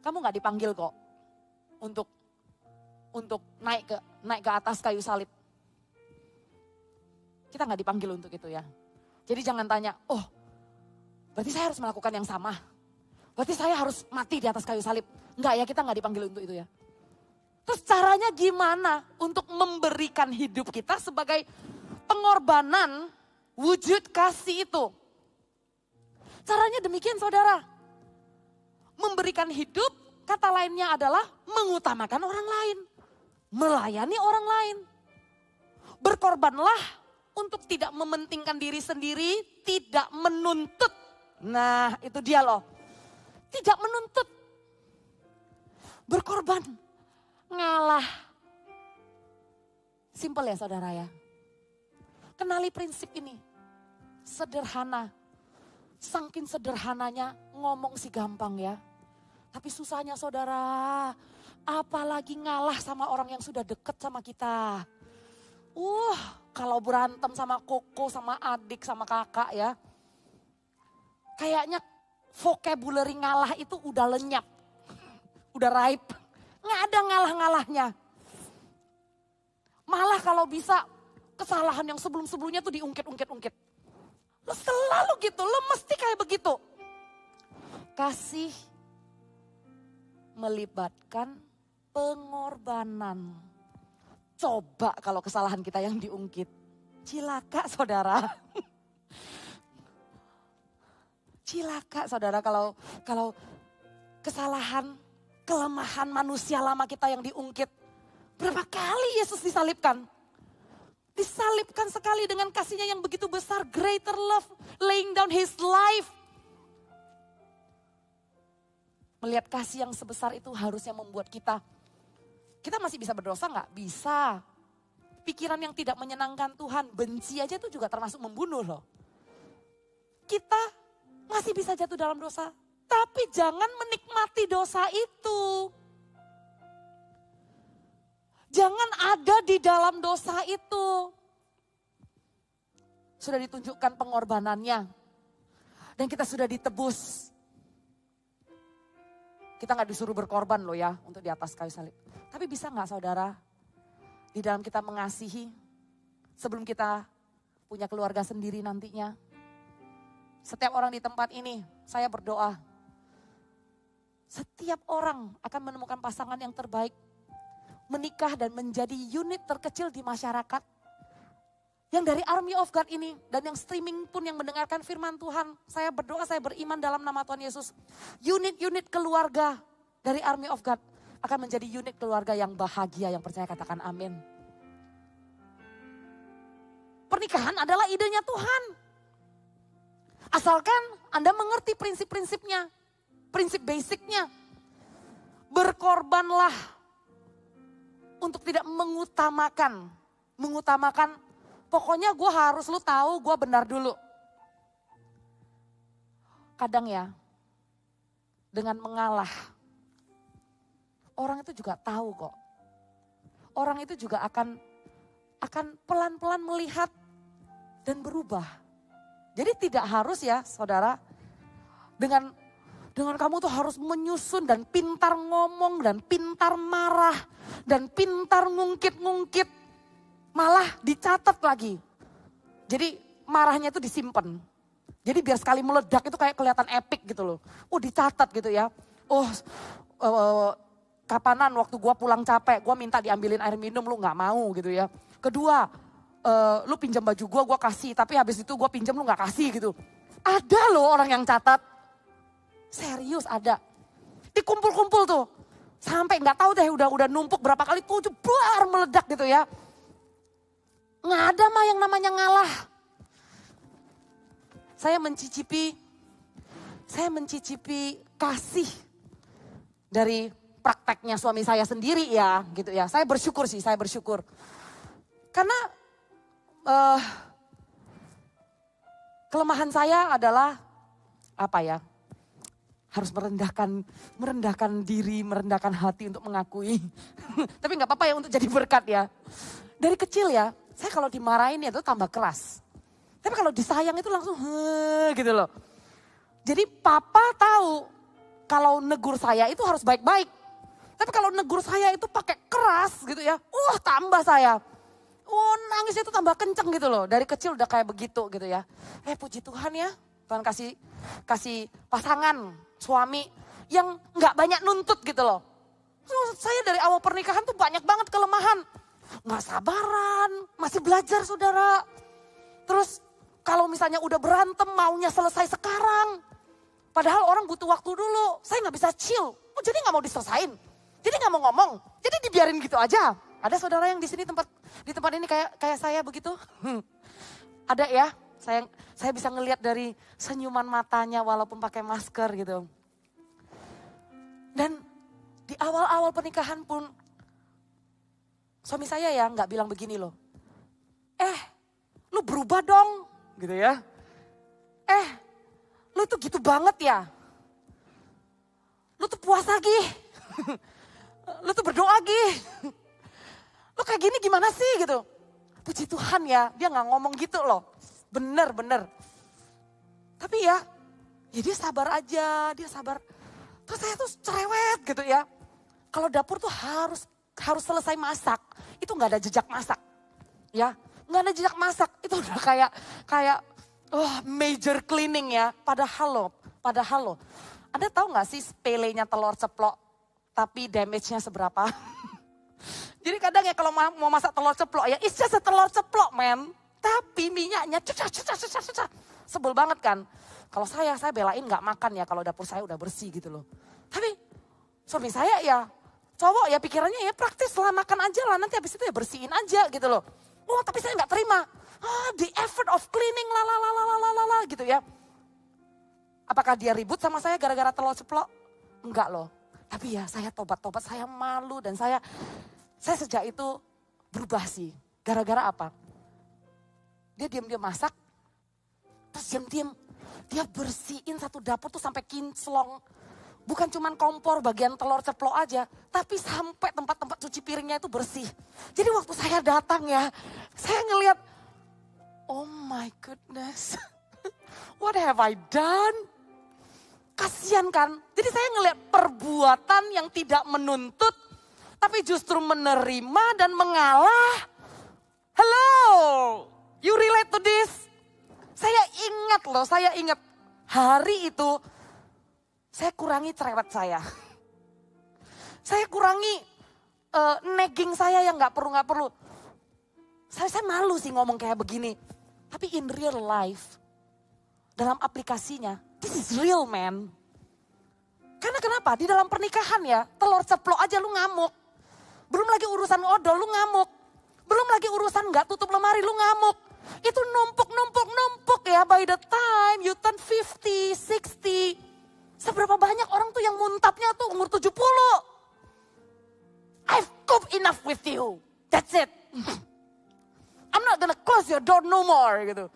kamu gak dipanggil kok untuk naik ke atas kayu salib. Kita gak dipanggil untuk itu ya. Jadi jangan tanya, oh berarti saya harus melakukan yang sama. Berarti saya harus mati di atas kayu salib. Enggak ya, kita gak dipanggil untuk itu ya. Terus caranya gimana untuk memberikan hidup kita sebagai pengorbanan wujud kasih itu? Caranya demikian saudara. Memberikan hidup, kata lainnya adalah mengutamakan orang lain. Melayani orang lain. Berkorbanlah untuk tidak mementingkan diri sendiri, tidak menuntut. Nah itu dia loh. Tidak menuntut. Berkorban. Ngalah. Simpel ya saudara ya. Kenali prinsip ini. Sederhana. Saking sederhananya ngomong sih gampang ya. Tapi susahnya saudara. Apalagi ngalah sama orang yang sudah deket sama kita. Kalau berantem sama koko, sama adik, sama kakak ya. Kayaknya vocabulary ngalah itu udah lenyap. Udah ripe. Nggak ada ngalah-ngalahnya. Malah kalau bisa kesalahan yang sebelum-sebelumnya tuh diungkit-ungkit-ungkit. Lo selalu gitu, lo mesti kayak begitu. Kasih melibatkan pengorbanan. Coba kalau kesalahan kita yang diungkit. Cilaka saudara. Cilaka saudara kalau kesalahan, kelemahan manusia lama kita yang diungkit. Berapa kali Yesus disalibkan? Disalibkan sekali dengan kasih-Nya yang begitu besar. Greater love, laying down His life. Melihat kasih yang sebesar itu harusnya membuat kita masih bisa berdosa nggak? Bisa. Pikiran yang tidak menyenangkan Tuhan, benci aja itu juga termasuk membunuh loh. Kita masih bisa jatuh dalam dosa, tapi jangan menikmati dosa itu. Jangan ada di dalam dosa itu. Sudah ditunjukkan pengorbanannya. Dan kita sudah ditebus. Kita gak disuruh berkorban loh ya untuk di atas kayu salib. Tapi bisa gak saudara, di dalam kita mengasihi, sebelum kita punya keluarga sendiri nantinya. Setiap orang di tempat ini, saya berdoa. Setiap orang akan menemukan pasangan yang terbaik. Menikah dan menjadi unit terkecil di masyarakat. Yang dari Army of God ini dan yang streaming pun yang mendengarkan firman Tuhan. Saya berdoa, saya beriman dalam nama Tuhan Yesus. Unit-unit keluarga dari Army of God akan menjadi unit keluarga yang bahagia, yang percaya, katakan amin. Pernikahan adalah idenya Tuhan. Asalkan Anda mengerti prinsip-prinsipnya, prinsip basicnya. Berkorbanlah untuk tidak mengutamakan. Pokoknya gue harus lu tahu gue benar dulu. Kadang ya, dengan mengalah, orang itu juga tahu kok. Orang itu juga akan pelan-pelan melihat dan berubah Jadi tidak harus ya saudara, dengan kamu tuh harus menyusun dan pintar ngomong dan pintar marah dan pintar ngungkit-ngungkit. Malah dicatat lagi. Jadi marahnya itu disimpan. Jadi biar sekali meledak itu kayak kelihatan epic gitu loh. Oh dicatat gitu ya. Kapanan waktu gue pulang capek, gue minta diambilin air minum, lu gak mau gitu ya. Kedua, lu pinjam baju gue kasih, tapi habis itu gue pinjam lu gak kasih gitu. Ada loh orang yang catat. Serius ada. Dikumpul-kumpul tuh. Sampai gak tahu deh udah numpuk berapa kali tuh jebar meledak gitu ya. Nggak ada mah yang namanya ngalah. Saya mencicipi kasih dari prakteknya suami saya sendiri ya gitu ya. Saya bersyukur. Karena kelemahan saya adalah apa ya? Harus merendahkan diri, merendahkan hati untuk mengakui. Tapi nggak apa-apa ya untuk jadi berkat ya. Dari kecil ya, saya kalau dimarahin ya itu tambah keras. Tapi kalau disayang itu langsung gitu loh. Jadi papa tahu kalau negur saya itu harus baik-baik. Tapi kalau negur saya itu pakai keras gitu ya, tambah saya. Nangis itu tambah kenceng gitu loh. Dari kecil udah kayak begitu gitu ya. Puji Tuhan ya, Tuhan kasih pasangan suami yang nggak banyak nuntut gitu loh. Saya dari awal pernikahan tuh banyak banget kelemahan. Nggak sabaran, masih belajar saudara. Terus kalau misalnya udah berantem maunya selesai sekarang. Padahal orang butuh waktu dulu. Saya nggak bisa chill. Jadi nggak mau diselesain. Jadi nggak mau ngomong. Jadi dibiarin gitu aja. Ada saudara yang di sini di tempat ini kayak saya begitu? Ada ya. Saya bisa ngelihat dari senyuman matanya walaupun pakai masker gitu. Dan di awal-awal pernikahan pun suami saya ya nggak bilang begini loh. Lu berubah dong gitu ya. Lu tuh gitu banget ya. Lu tuh puasa lagi. Lu tuh berdoa lagi. Lu kayak gini gimana sih gitu. Puji Tuhan ya, dia gak ngomong gitu loh. Bener. Tapi ya dia sabar aja, dia sabar. Terus saya tuh cerewet gitu ya. Kalau dapur tuh harus selesai masak. Itu gak ada jejak masak. Ya, gak ada jejak masak. Itu udah kayak major cleaning ya. Padahal loh. Anda tahu gak sih sepelenya telur ceplok tapi damage-nya seberapa? Jadi kadang ya kalau mau masak telur ceplok ya, it's just a telur ceplok man. Tapi minyaknya cecah. Sebel banget kan. Kalau saya belain gak makan ya kalau dapur saya udah bersih gitu loh. Tapi suami saya ya, cowok ya pikirannya ya praktis lah, makan aja lah. Nanti habis itu ya bersihin aja gitu loh. Tapi saya gak terima. The effort of cleaning la gitu ya. Apakah dia ribut sama saya gara-gara telur ceplok? Enggak loh. Tapi ya saya tobat, saya malu dan saya sejak itu berubah sih. Gara-gara apa? Dia diam-diam masak, terus diam-diam dia bersihin satu dapur tuh sampai kinclong. Bukan cuman kompor bagian telur ceplok aja, tapi sampai tempat-tempat cuci piringnya itu bersih. Jadi waktu saya datang ya, saya ngelihat, oh my goodness, what have I done? Kasian kan? Jadi saya ngelihat perbuatan yang tidak menuntut, tapi justru menerima dan mengalah. Hello, you relate to this? Saya ingat hari itu saya kurangi cerewet saya. Saya kurangi nagging saya yang gak perlu. Saya malu sih ngomong kayak begini. Tapi in real life, dalam aplikasinya, this is real man. Karena kenapa? Di dalam pernikahan ya, telur ceplok aja lu ngamuk. Belum lagi urusan odol lu ngamuk. Belum lagi urusan gak tutup lemari lu ngamuk. Itu numpuk ya, by the time you turn 50, 60. Seberapa banyak orang tuh yang muntapnya tuh umur 70. I've coped enough with you. That's it. I'm not gonna close your door no more gitu.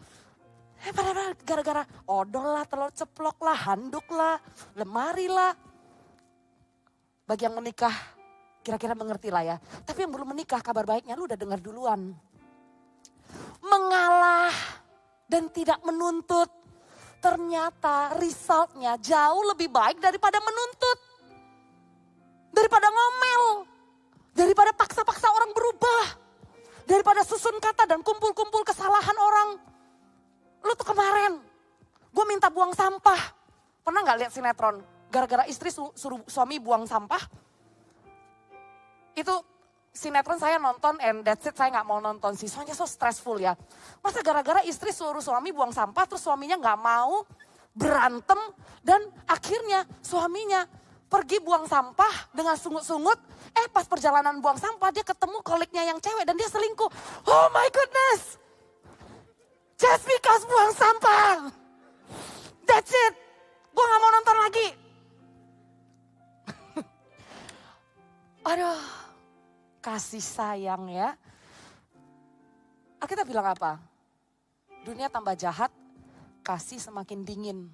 Padahal gara-gara odol lah, telur ceplok lah, handuk lah, lemari lah. Bagi yang menikah kira-kira mengerti lah ya. Tapi yang belum menikah kabar baiknya lu udah dengar duluan. Mengalah dan tidak menuntut. Ternyata resultnya jauh lebih baik daripada menuntut. Daripada ngomel. Daripada paksa-paksa orang berubah. Daripada susun kata dan kumpul-kumpul kesalahan orang. Lu tuh kemarin, gue minta buang sampah. Pernah gak lihat sinetron? Gara-gara istri suruh suami buang sampah. Itu sinetron saya nonton and that's it, saya gak mau nonton sih. Soalnya so stressful ya. Masa gara-gara istri suruh suami buang sampah terus suaminya gak mau, berantem. Dan akhirnya suaminya pergi buang sampah dengan sungut-sungut. Pas perjalanan buang sampah dia ketemu koliknya yang cewek dan dia selingkuh. Oh my goodness. Just because buang sampah. That's it. Gue gak mau nonton lagi. Aduh, kasih sayang ya. Kita bilang apa? Dunia tambah jahat, kasih semakin dingin.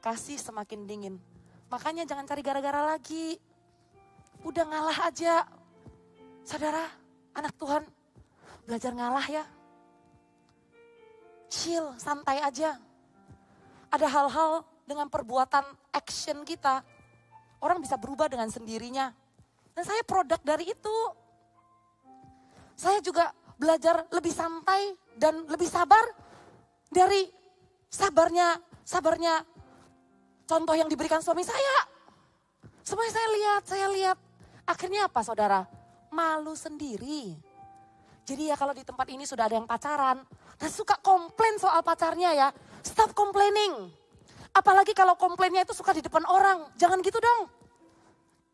Kasih semakin dingin. Makanya jangan cari gara-gara lagi. Udah ngalah aja. Saudara, anak Tuhan, belajar ngalah ya. Chill, santai aja. Ada hal-hal dengan perbuatan action kita. Orang bisa berubah dengan sendirinya. Dan saya produk dari itu. Saya juga belajar lebih santai dan lebih sabar dari sabarnya contoh yang diberikan suami saya. Semuanya saya lihat. Akhirnya apa saudara? Malu sendiri. Jadi ya kalau di tempat ini sudah ada yang pacaran dan suka komplain soal pacarnya ya, stop complaining. Apalagi kalau komplainnya itu suka di depan orang, jangan gitu dong.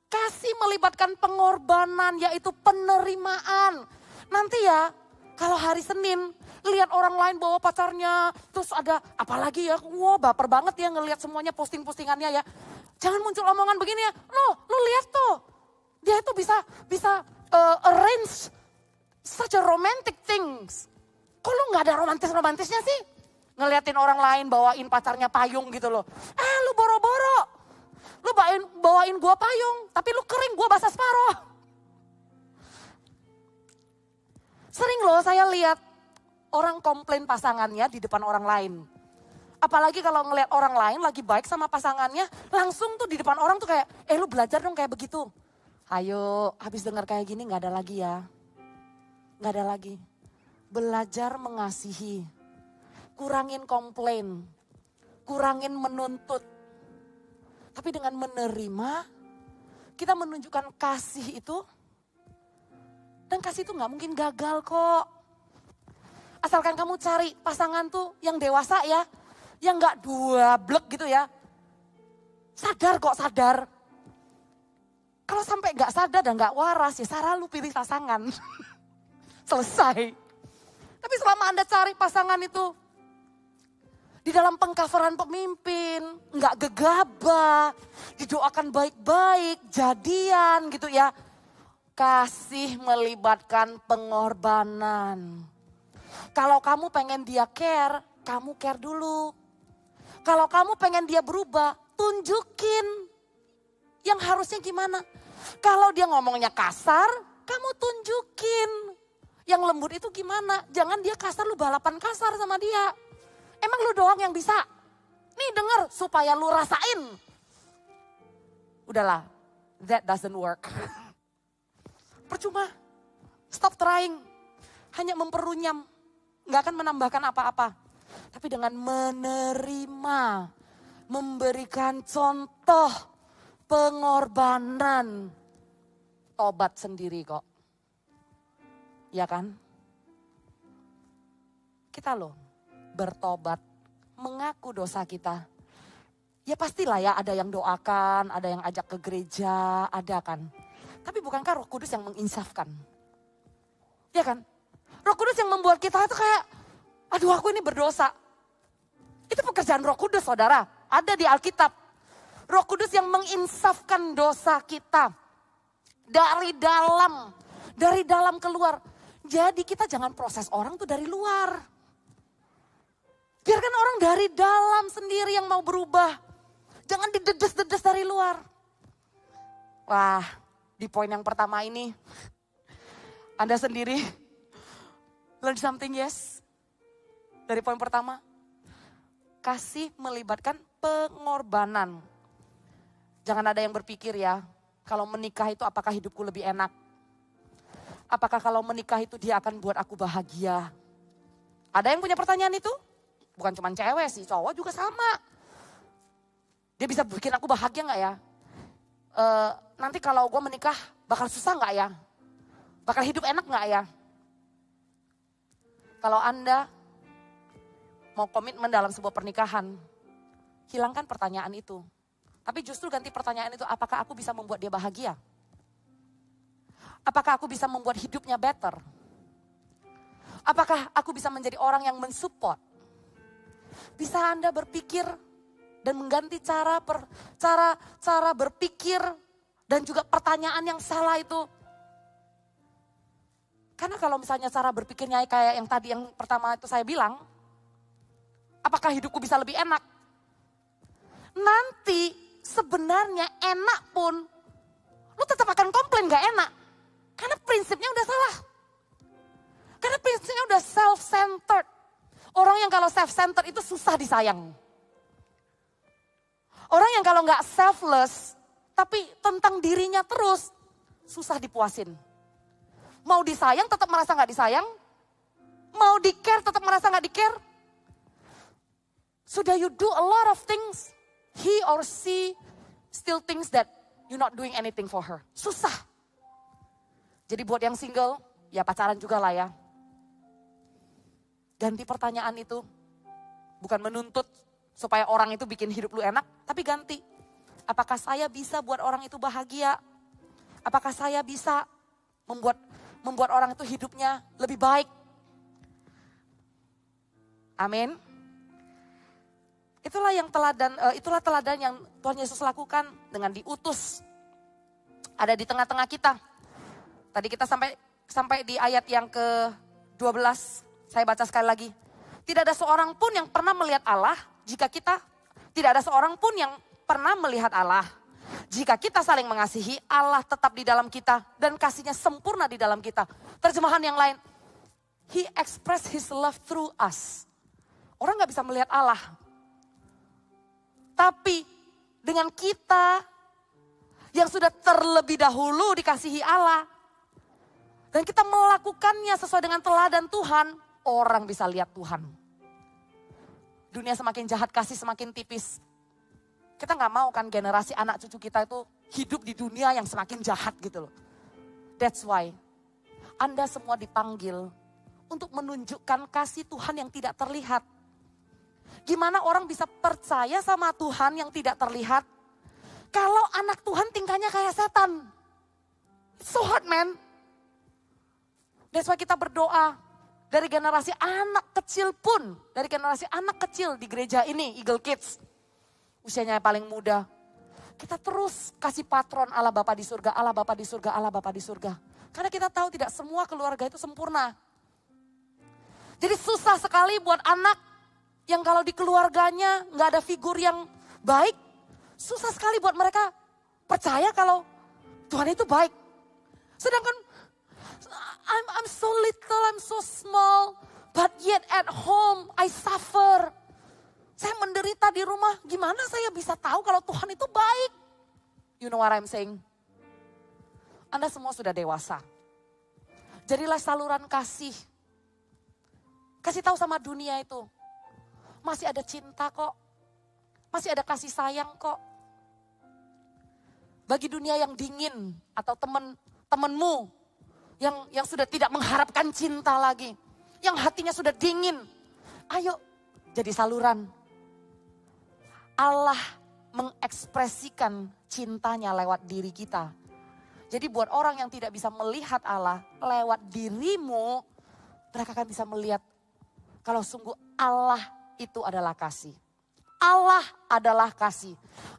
Kasih melibatkan pengorbanan, yaitu penerimaan. Nanti ya, kalau hari Senin, lihat orang lain bawa pacarnya, terus ada, apalagi ya, wah baper banget ya ngelihat semuanya posting-postingannya ya. Jangan muncul omongan begini ya, lu lihat tuh, dia itu bisa arrange such a romantic things. Kok lu gak ada romantis-romantisnya sih? Ngeliatin orang lain bawain pacarnya payung gitu loh. Lu boro-boro. Lu bawain gua payung, tapi lu kering, gua basah separoh. Sering loh saya lihat orang komplain pasangannya di depan orang lain. Apalagi kalau ngelihat orang lain lagi baik sama pasangannya, langsung tuh di depan orang tuh kayak, lu belajar dong kayak begitu. Ayo, habis dengar kayak gini gak ada lagi ya. Gak ada lagi. Belajar mengasihi. Kurangin komplain. Kurangin menuntut. Tapi dengan menerima, kita menunjukkan kasih itu. Dan kasih itu gak mungkin gagal kok. Asalkan kamu cari pasangan tuh yang dewasa ya. Yang gak dua blek gitu ya. Sadar kok, sadar. Kalau sampai gak sadar dan gak waras ya Sarah lu pilih pasangan. Selesai. Tapi selama Anda cari pasangan itu di dalam pengcoveran pemimpin, nggak gegabah, didoakan baik-baik, jadian gitu ya. Kasih melibatkan pengorbanan. Kalau kamu pengen dia care, kamu care dulu. Kalau kamu pengen dia berubah, tunjukin yang harusnya gimana. Kalau dia ngomongnya kasar, kamu tunjukin yang lembut itu gimana. Jangan dia kasar, lu balapan kasar sama dia. Emang lu doang yang bisa? Nih denger supaya lu rasain. Udahlah, that doesn't work. Percuma, stop trying. Hanya memperunyam, gak akan menambahkan apa-apa. Tapi dengan menerima, memberikan contoh pengorbanan, tobat sendiri kok. Ya kan? Kita loh bertobat, mengaku dosa kita. Ya pastilah ya ada yang doakan, ada yang ajak ke gereja, ada kan. Tapi bukankah Roh Kudus yang menginsafkan? Ya kan? Roh Kudus yang membuat kita itu kayak, aduh aku ini berdosa. Itu pekerjaan Roh Kudus saudara, ada di Alkitab. Roh Kudus yang menginsafkan dosa kita. Dari dalam keluar. Jadi kita jangan proses orang tuh dari luar. Biarkan orang dari dalam sendiri yang mau berubah. Jangan didedes-dedes dari luar. Wah, di poin yang pertama ini, Anda sendiri, learn something yes. dari poin pertama. Kasih melibatkan pengorbanan. Jangan ada yang berpikir ya, kalau menikah itu apakah hidupku lebih enak? Apakah kalau menikah itu dia akan buat aku bahagia? Ada yang punya pertanyaan itu? Bukan cuma cewek sih, cowok juga sama. Dia bisa bikin aku bahagia gak ya? Nanti kalau gue menikah bakal susah gak ya? Bakal hidup enak gak ya? Kalau Anda mau komitmen dalam sebuah pernikahan, hilangkan pertanyaan itu. Tapi justru ganti pertanyaan itu, apakah aku bisa membuat dia bahagia? Apakah aku bisa membuat hidupnya better? Apakah aku bisa menjadi orang yang mensupport? Bisa Anda berpikir dan mengganti cara berpikir dan juga pertanyaan yang salah itu. Karena kalau misalnya cara berpikirnya kayak yang tadi yang pertama itu saya bilang, apakah hidupku bisa lebih enak? Nanti sebenarnya enak pun, lu tetap akan komplain gak enak. Karena prinsipnya udah salah. Karena prinsipnya udah self-centered. Orang yang kalau self-centered itu susah disayang. Orang yang kalau gak selfless, tapi tentang dirinya terus, susah dipuasin. Mau disayang tetap merasa gak disayang. Mau di-care tetap merasa gak di-care. Sudah you do a lot of things, he or she still thinks that you're not doing anything for her. Susah. Jadi buat yang single, ya pacaran juga lah ya. Ganti pertanyaan itu. Bukan menuntut supaya orang itu bikin hidup lu enak, tapi ganti. Apakah saya bisa buat orang itu bahagia? Apakah saya bisa membuat orang itu hidupnya lebih baik? Amin. Itulah teladan yang Tuhan Yesus lakukan dengan diutus. Ada di tengah-tengah kita. Tadi kita sampai di ayat yang ke-12. Saya baca sekali lagi. Tidak ada seorang pun yang pernah melihat Allah tidak ada seorang pun yang pernah melihat Allah. Jika kita saling mengasihi, Allah tetap di dalam kita dan kasih-Nya sempurna di dalam kita. Terjemahan yang lain, He expressed His love through us. Orang gak bisa melihat Allah. Tapi dengan kita yang sudah terlebih dahulu dikasihi Allah. Dan kita melakukannya sesuai dengan teladan Tuhan, orang bisa lihat Tuhan. Dunia semakin jahat, kasih semakin tipis. Kita gak mau kan generasi anak cucu kita itu hidup di dunia yang semakin jahat gitu loh. That's why Anda semua dipanggil untuk menunjukkan kasih Tuhan yang tidak terlihat. Gimana orang bisa percaya sama Tuhan yang tidak terlihat kalau anak Tuhan tingkahnya kayak setan? It's so hard, man. That's why kita berdoa dari generasi anak kecil pun, dari generasi anak kecil di gereja ini, Eagle Kids, usianya yang paling muda. Kita terus kasih patron Allah Bapa di surga, Allah Bapa di surga, Allah Bapa di surga. Karena kita tahu tidak semua keluarga itu sempurna. Jadi susah sekali buat anak yang kalau di keluarganya nggak ada figur yang baik, susah sekali buat mereka percaya kalau Tuhan itu baik. Sedangkan I'm so little, I'm so small, but yet at home I suffer. Saya menderita di rumah, gimana saya bisa tahu kalau Tuhan itu baik? You know what I'm saying? Anda semua sudah dewasa. Jadilah saluran kasih. Kasih tahu sama dunia itu. Masih ada cinta kok. Masih ada kasih sayang kok. Bagi dunia yang dingin atau teman-temanmu yang sudah tidak mengharapkan cinta lagi. Yang hatinya sudah dingin. Ayo jadi saluran. Allah mengekspresikan cintanya lewat diri kita. Jadi buat orang yang tidak bisa melihat Allah lewat dirimu, mereka akan bisa melihat kalau sungguh Allah itu adalah kasih. Allah adalah kasih.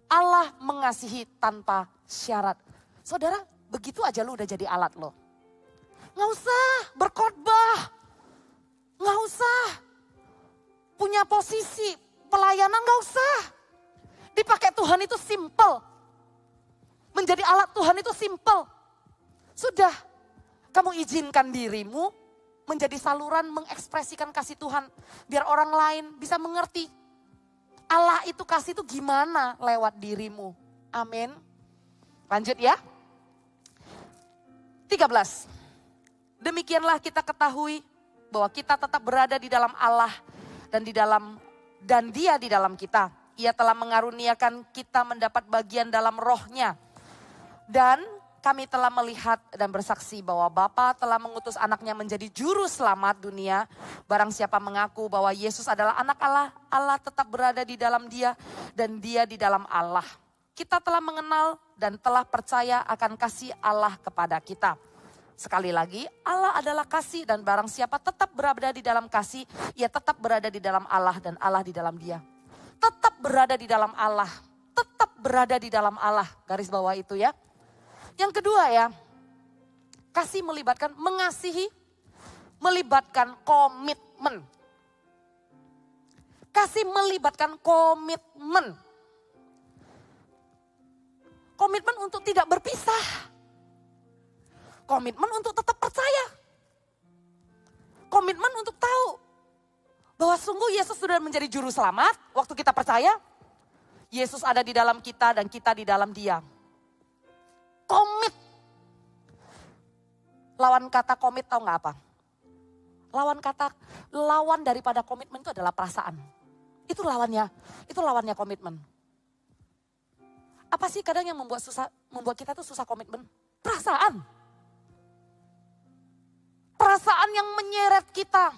Allah mengasihi tanpa syarat. Saudara, begitu aja lu udah jadi alat lo. Nggak usah berkhotbah. Nggak usah punya posisi pelayanan, nggak usah. Dipakai Tuhan itu simple. Menjadi alat Tuhan itu simple. Sudah, kamu izinkan dirimu menjadi saluran mengekspresikan kasih Tuhan. Biar orang lain bisa mengerti Allah itu kasih itu gimana lewat dirimu. Amin. Lanjut ya. 13. Demikianlah kita ketahui bahwa kita tetap berada di dalam Allah dan Dia di dalam kita. Ia telah mengaruniakan kita mendapat bagian dalam rohnya. Dan kami telah melihat dan bersaksi bahwa Bapa telah mengutus anaknya menjadi juru selamat dunia. Barang siapa mengaku bahwa Yesus adalah anak Allah, Allah tetap berada di dalam dia dan dia di dalam Allah. Kita telah mengenal dan telah percaya akan kasih Allah kepada kita. Sekali lagi, Allah adalah kasih dan barang siapa tetap berada di dalam kasih, ia tetap berada di dalam Allah dan Allah di dalam dia. Tetap berada di dalam Allah, tetap berada di dalam Allah. Garis bawah itu ya. Yang kedua ya, kasih melibatkan mengasihi, melibatkan komitmen. Kasih melibatkan komitmen. Komitmen untuk tidak berpisah. Komitmen untuk tetap percaya. Komitmen untuk tahu bahwa sungguh Yesus sudah menjadi juru selamat waktu kita percaya. Yesus ada di dalam kita dan kita di dalam Dia. Komit. Lawan kata komit tahu nggak apa? Lawan daripada komitmen itu adalah perasaan. Itu lawannya komitmen. Apa sih kadang yang membuat kita tuh susah komitmen? Perasaan. Perasaan yang menyeret kita.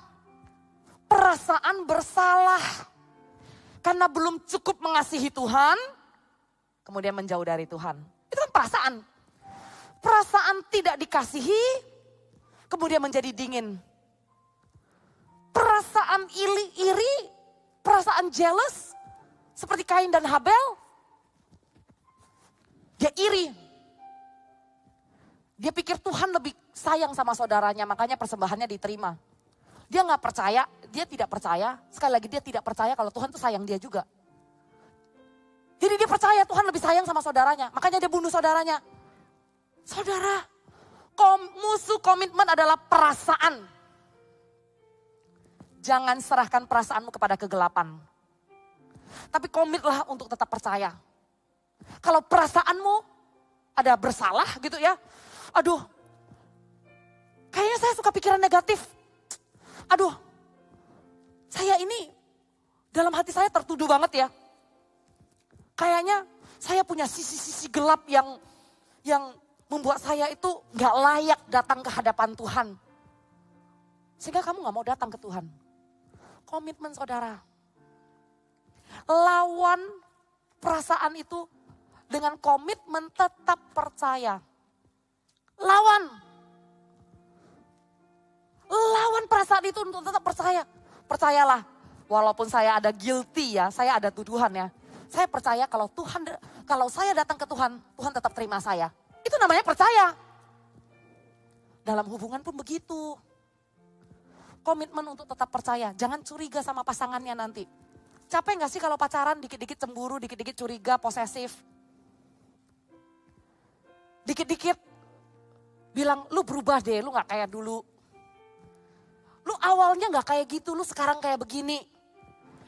Perasaan bersalah. Karena belum cukup mengasihi Tuhan, kemudian menjauh dari Tuhan. Itu kan perasaan. Perasaan tidak dikasihi, kemudian menjadi dingin. Perasaan iri, perasaan jealous, seperti Kain dan Habel. Dia iri. Dia pikir Tuhan lebih sayang sama saudaranya, makanya persembahannya diterima. Dia nggak percaya, dia tidak percaya. Sekali lagi dia tidak percaya kalau Tuhan tuh sayang dia juga. Jadi dia percaya Tuhan lebih sayang sama saudaranya, makanya dia bunuh saudaranya. Saudara, musuh komitmen adalah perasaan. Jangan serahkan perasaanmu kepada kegelapan. Tapi komitlah untuk tetap percaya. Kalau perasaanmu ada bersalah gitu ya. Aduh, kayaknya saya suka pikiran negatif. Aduh, saya ini dalam hati saya tertuduh banget ya. Kayaknya saya punya sisi-sisi gelap yang membuat saya itu gak layak datang ke hadapan Tuhan. Sehingga kamu gak mau datang ke Tuhan. Komitmen saudara. Lawan perasaan itu dengan komitmen tetap percaya. Lawan perasaan itu untuk tetap percaya. Percayalah, walaupun saya ada guilty ya, saya ada tuduhan ya. Saya percaya kalau saya datang ke Tuhan, Tuhan tetap terima saya. Itu namanya percaya. Dalam hubungan pun begitu. Komitmen untuk tetap percaya. Jangan curiga sama pasangannya nanti. Capek gak sih kalau pacaran dikit-dikit cemburu, dikit-dikit curiga, posesif. Dikit-dikit bilang lu berubah deh, lu gak kayak dulu. Lu awalnya gak kayak gitu, lu sekarang kayak begini.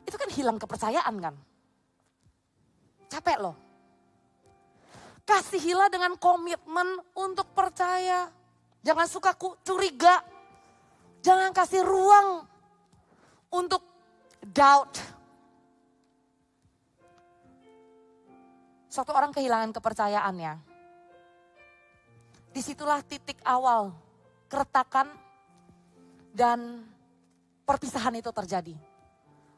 Itu kan hilang kepercayaan kan. Capek loh. Kasihilah dengan komitmen untuk percaya. Jangan suka curiga. Jangan kasih ruang untuk doubt. Suatu orang kehilangan kepercayaannya. Disitulah titik awal keretakan dan perpisahan itu terjadi.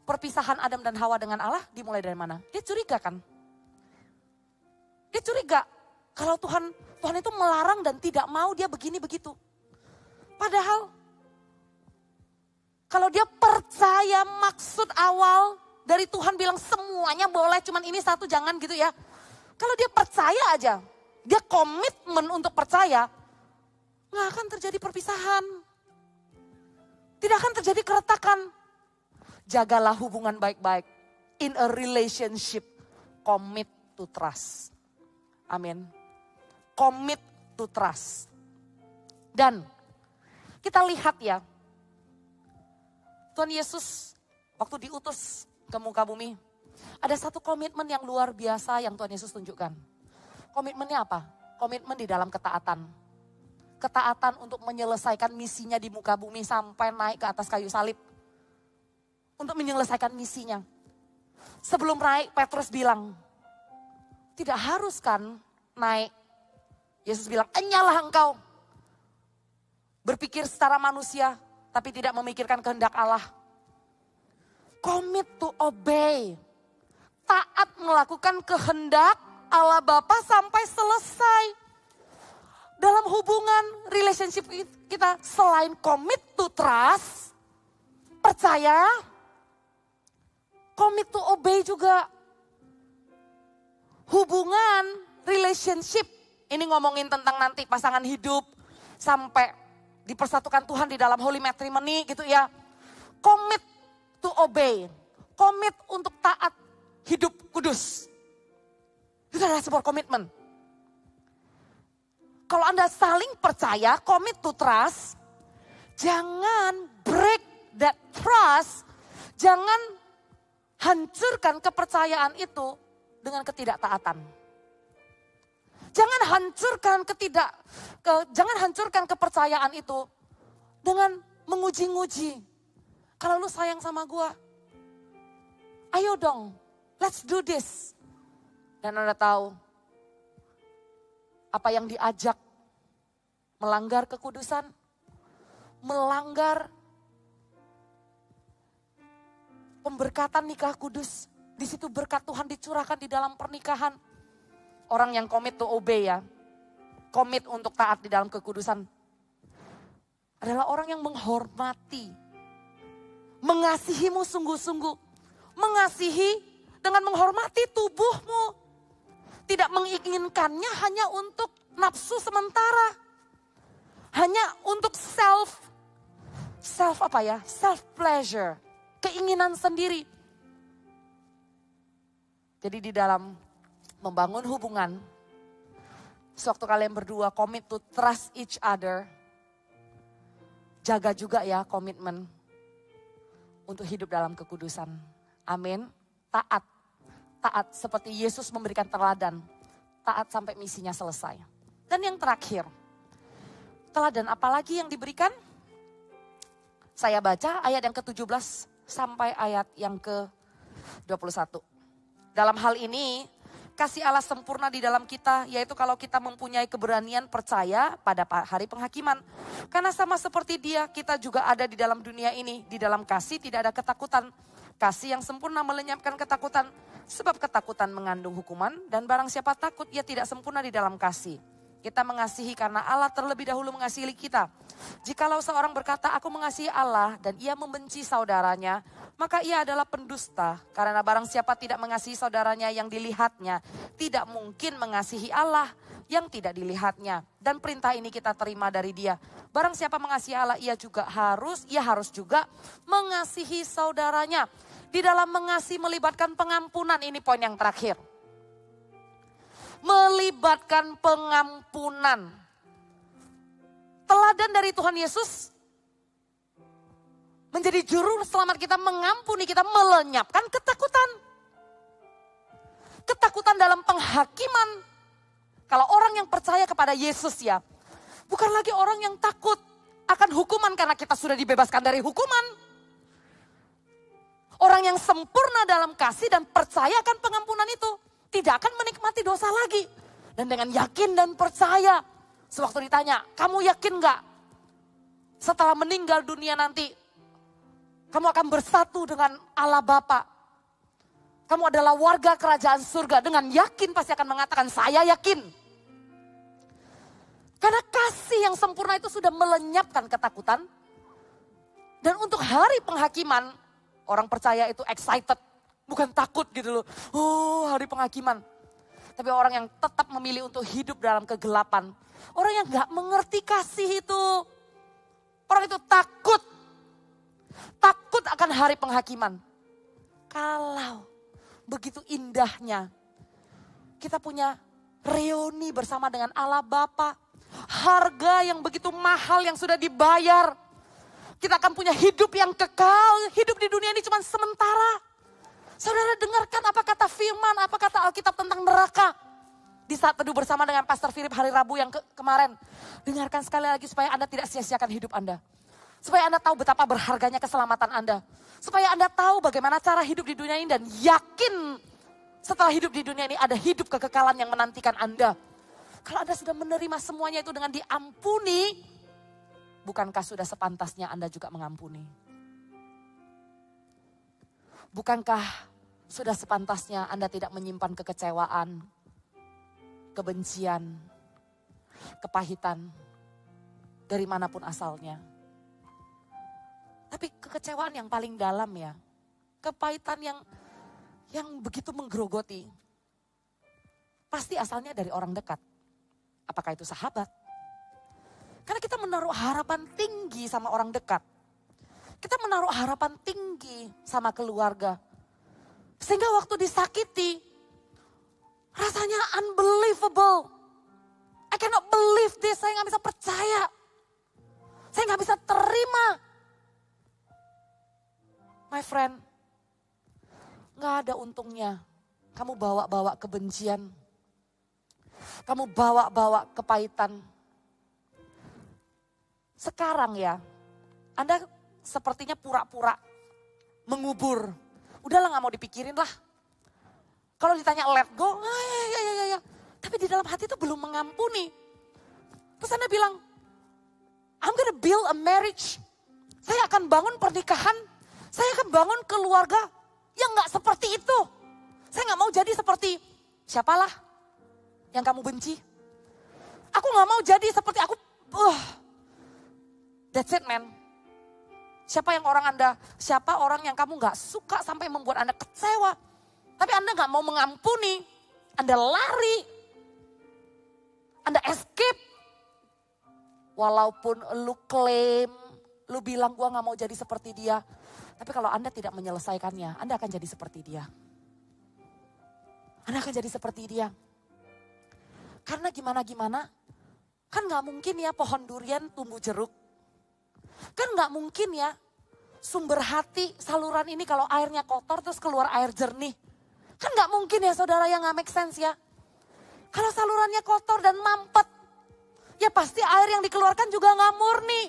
Perpisahan Adam dan Hawa dengan Allah dimulai dari mana? Dia curiga kan? Dia curiga kalau Tuhan itu melarang dan tidak mau dia begini begitu. Padahal kalau dia percaya maksud awal dari Tuhan bilang semuanya boleh, cuman ini satu jangan gitu ya. Kalau dia percaya aja, dia komitmen untuk percaya, nggak akan terjadi perpisahan. Tidak akan terjadi keretakan. Jagalah hubungan baik-baik. In a relationship, commit to trust. Amin. Commit to trust. Dan kita lihat ya, Tuhan Yesus waktu diutus ke muka bumi, ada satu komitmen yang luar biasa yang Tuhan Yesus tunjukkan. Komitmennya apa? Komitmen di dalam ketaatan. Ketaatan untuk menyelesaikan misinya di muka bumi sampai naik ke atas kayu salib. Untuk menyelesaikan misinya. Sebelum naik, Petrus bilang, tidak harus kan naik. Yesus bilang, enyalah engkau. Berpikir secara manusia, tapi tidak memikirkan kehendak Allah. Commit to obey. Taat melakukan kehendak Allah Bapa sampai selesai. Dalam hubungan, relationship kita selain commit to trust, percaya, commit to obey juga. Hubungan, relationship, ini ngomongin tentang nanti pasangan hidup sampai dipersatukan Tuhan di dalam holy matrimony gitu ya. Commit to obey, commit untuk taat, hidup kudus. Itu adalah sebuah komitmen. Kalau Anda saling percaya, commit to trust, jangan break that trust, jangan hancurkan kepercayaan itu dengan ketidaktaatan. Jangan hancurkan kepercayaan itu dengan menguji-nguji. Kalau lu sayang sama gua, ayo dong, let's do this. Dan Anda tahu, apa yang diajak melanggar kekudusan, melanggar pemberkatan nikah kudus. Di situ berkat Tuhan dicurahkan di dalam pernikahan. Orang yang commit to obey ya, commit untuk taat di dalam kekudusan, adalah orang yang menghormati, mengasihimu sungguh-sungguh, mengasihi dengan menghormati tubuhmu. Tidak menginginkannya hanya untuk nafsu sementara. Hanya untuk self pleasure. Keinginan sendiri. Jadi di dalam membangun hubungan, sewaktu kalian berdua commit to trust each other, jaga juga ya komitmen untuk hidup dalam kekudusan. Amin. Taat seperti Yesus memberikan teladan. Taat sampai misinya selesai. Dan yang terakhir, teladan apa lagi yang diberikan? Saya baca ayat yang ke-17 sampai ayat yang ke-21. Dalam hal ini, kasih Allah sempurna di dalam kita, yaitu kalau kita mempunyai keberanian percaya pada hari penghakiman. Karena sama seperti Dia, kita juga ada di dalam dunia ini. Di dalam kasih tidak ada ketakutan. Kasih yang sempurna melenyapkan ketakutan. Sebab ketakutan mengandung hukuman, dan barang siapa takut ia tidak sempurna di dalam kasih. Kita mengasihi karena Allah terlebih dahulu mengasihi kita. Jikalau seorang berkata, aku mengasihi Allah, dan ia membenci saudaranya, maka ia adalah pendusta. Karena barang siapa tidak mengasihi saudaranya yang dilihatnya, tidak mungkin mengasihi Allah yang tidak dilihatnya. Dan perintah ini kita terima dari Dia. Barang siapa mengasihi Allah, ia harus juga mengasihi saudaranya. Di dalam mengasihi melibatkan pengampunan, ini poin yang terakhir. Melibatkan pengampunan. Teladan dari Tuhan Yesus menjadi juru selamat kita, mengampuni kita, melenyapkan ketakutan. Ketakutan dalam penghakiman. Kalau orang yang percaya kepada Yesus ya, bukan lagi orang yang takut akan hukuman karena kita sudah dibebaskan dari hukuman. Orang yang sempurna dalam kasih dan percaya akan pengampunan itu tidak akan menikmati dosa lagi. Dan dengan yakin dan percaya, sewaktu ditanya, kamu yakin gak setelah meninggal dunia nanti, kamu akan bersatu dengan Allah Bapa. Kamu adalah warga kerajaan surga. Dengan yakin pasti akan mengatakan, saya yakin. Karena kasih yang sempurna itu sudah melenyapkan ketakutan. Dan untuk hari penghakiman, orang percaya itu excited, bukan takut gitu loh. Oh, hari penghakiman. Tapi orang yang tetap memilih untuk hidup dalam kegelapan. Orang yang gak mengerti kasih itu. Orang itu takut. Takut akan hari penghakiman. Kalau begitu indahnya kita punya reuni bersama dengan Allah Bapa. Harga yang begitu mahal yang sudah dibayar. Kita akan punya hidup yang kekal. Hidup di dunia ini cuma sementara. Saudara dengarkan apa kata firman, apa kata Alkitab tentang neraka. Di saat teduh bersama dengan Pastor Philip hari Rabu yang kemarin. Dengarkan sekali lagi supaya Anda tidak sia-siakan hidup Anda. Supaya Anda tahu betapa berharganya keselamatan Anda. Supaya Anda tahu bagaimana cara hidup di dunia ini dan yakin setelah hidup di dunia ini ada hidup kekekalan yang menantikan Anda. Kalau Anda sudah menerima semuanya itu dengan diampuni, bukankah sudah sepantasnya Anda juga mengampuni? Bukankah sudah sepantasnya Anda tidak menyimpan kekecewaan, kebencian, kepahitan dari manapun asalnya? Tapi kekecewaan yang paling dalam ya, kepahitan yang begitu menggerogoti, pasti asalnya dari orang dekat. Apakah itu sahabat? Karena kita menaruh harapan tinggi sama orang dekat. Kita menaruh harapan tinggi sama keluarga. Sehingga waktu disakiti, rasanya unbelievable. I cannot believe this, saya gak bisa percaya. Saya gak bisa terima. My friend, gak ada untungnya kamu bawa-bawa kebencian. Kamu bawa-bawa kepahitan. Sekarang ya, Anda sepertinya pura-pura mengubur. Udahlah gak mau dipikirin lah. Kalau ditanya let go, ya. Tapi di dalam hati itu belum mengampuni. Terus Anda bilang, I'm gonna build a marriage. Saya akan bangun pernikahan. Saya akan bangun keluarga yang gak seperti itu. Saya gak mau jadi seperti siapalah yang kamu benci. Aku gak mau jadi seperti aku. That's it man. Siapa orang yang kamu gak suka sampai membuat Anda kecewa. Tapi Anda gak mau mengampuni. Anda lari. Anda escape. Walaupun lu klaim, lu bilang gua gak mau jadi seperti dia. Tapi kalau Anda tidak menyelesaikannya, Anda akan jadi seperti dia. Anda akan jadi seperti dia. Karena gimana-gimana, kan gak mungkin ya pohon durian tumbuh jeruk. Kan gak mungkin ya sumber hati saluran ini kalau airnya kotor terus keluar air jernih. Kan gak mungkin ya saudara yang gak make sense ya. Kalau salurannya kotor dan mampet, ya pasti air yang dikeluarkan juga gak murni.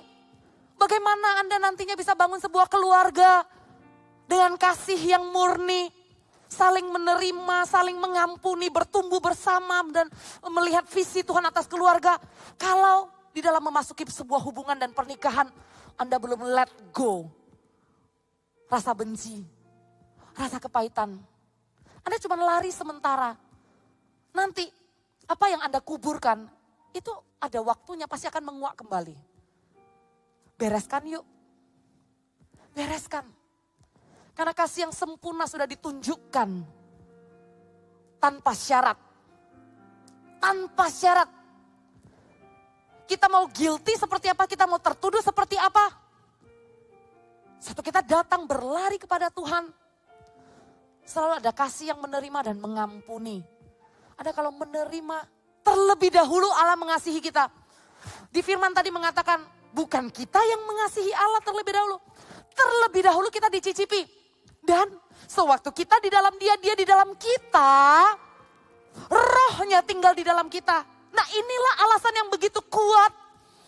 Bagaimana Anda nantinya bisa bangun sebuah keluarga dengan kasih yang murni, saling menerima, saling mengampuni, bertumbuh bersama dan melihat visi Tuhan atas keluarga. Kalau di dalam memasuki sebuah hubungan dan pernikahan, Anda belum let go rasa benci, rasa kepahitan. Anda cuma lari sementara. Nanti apa yang Anda kuburkan, itu ada waktunya pasti akan menguak kembali. Bereskan yuk. Bereskan. Karena kasih yang sempurna sudah ditunjukkan. Tanpa syarat. Tanpa syarat. Kita mau guilty seperti apa, kita mau tertuduh seperti apa. Satu kita datang berlari kepada Tuhan. Selalu ada kasih yang menerima dan mengampuni. Ada kalau menerima, terlebih dahulu Allah mengasihi kita. Di firman tadi mengatakan, bukan kita yang mengasihi Allah terlebih dahulu. Terlebih dahulu kita dicicipi. Dan sewaktu kita di dalam dia di dalam kita. Rohnya tinggal di dalam kita. Nah inilah alasan yang begitu kuat.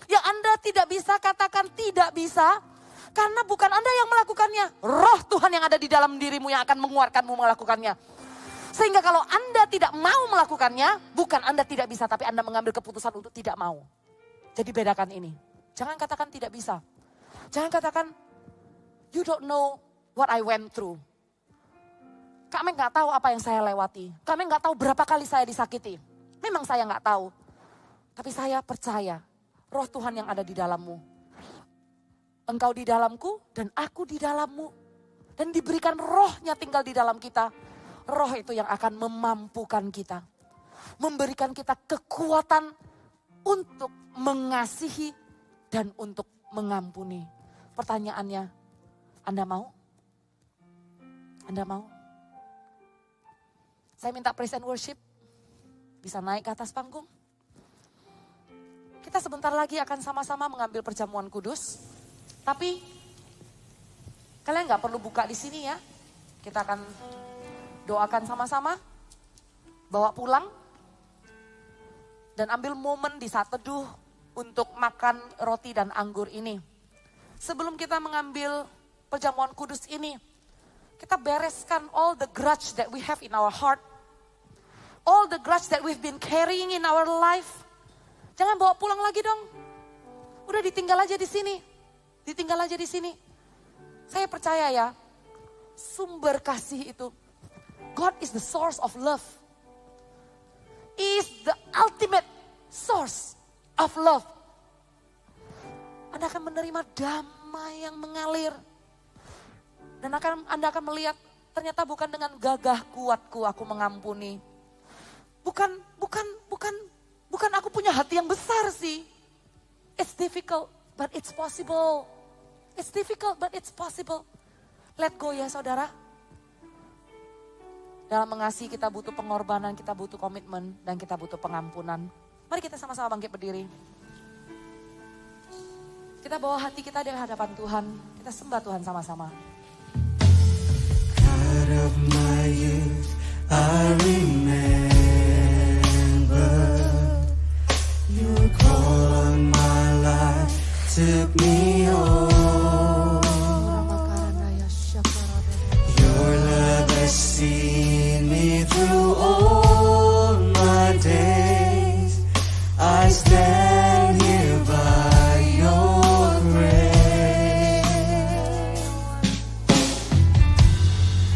Yang Anda tidak bisa katakan tidak bisa. Karena bukan Anda yang melakukannya. Roh Tuhan yang ada di dalam dirimu yang akan menguatkanmu melakukannya. Sehingga kalau Anda tidak mau melakukannya. Bukan Anda tidak bisa tapi Anda mengambil keputusan untuk tidak mau. Jadi bedakan ini. Jangan katakan tidak bisa. Jangan katakan, you don't know what I went through. Kami gak tahu apa yang saya lewati. Kami gak tahu berapa kali saya disakiti. Memang saya gak tahu. Tapi saya percaya, roh Tuhan yang ada di dalammu. Engkau di dalamku dan aku di dalammu. Dan diberikan rohnya tinggal di dalam kita. Roh itu yang akan memampukan kita. Memberikan kita kekuatan untuk mengasihi dan untuk mengampuni. Pertanyaannya, Anda mau? Anda mau? Saya minta praise and worship. Bisa naik ke atas panggung. Kita sebentar lagi akan sama-sama mengambil perjamuan kudus. Tapi Kalian nggak perlu buka di sini ya. Kita akan doakan sama-sama. Bawa pulang. Dan ambil momen di saat teduh untuk makan roti dan anggur ini. Sebelum kita mengambil perjamuan kudus ini, kita bereskan all the grudge that we have in our heart. All the grudge that we've been carrying in our life. Jangan bawa pulang lagi dong. Udah ditinggal aja di sini. Ditinggal aja di sini. Saya percaya ya, sumber kasih itu, God is the source of love. He is the ultimate source of love. Anda akan menerima damai yang mengalir. Dan Anda akan melihat, ternyata bukan dengan gagah kuatku aku mengampuni. Bukan aku punya hati yang besar sih. It's difficult, but it's possible. It's difficult, but it's possible. Let go ya saudara. Dalam mengasihi kita butuh pengorbanan, kita butuh komitmen, dan kita butuh pengampunan. Mari kita sama-sama bangkit berdiri. Kita bawa hati kita di hadapan Tuhan. Kita sembah Tuhan sama-sama. God of my youth, I remember your call on my life took me home. Your love has seen me through all my days. I stand here by your grace.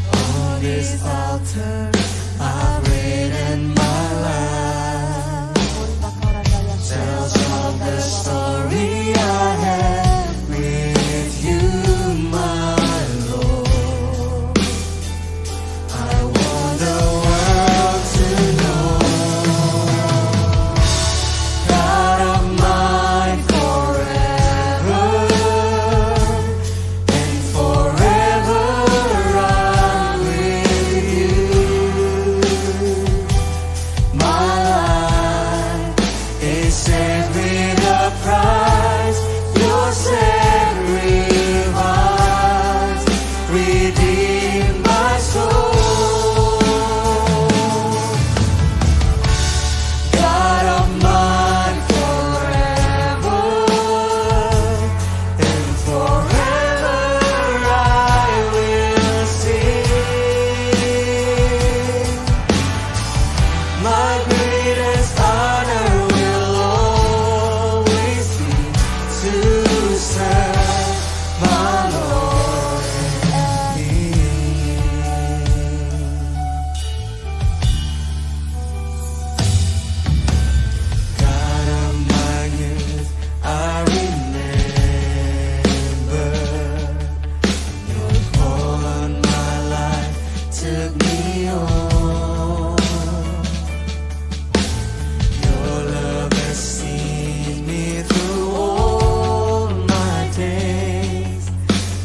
On this altar I've written my life. Tells of the story I had with you, my Lord. I want the world to know, God of mine forever, and forever I'm with you. My life is saved with a price. Your sacrifice redeemed my soul. God of mine forever, and forever I will sing. My greatest honor will always be to serve my Lord and King. God of my youth, I remember your call on my life took me home. Your love has seen me through all my days.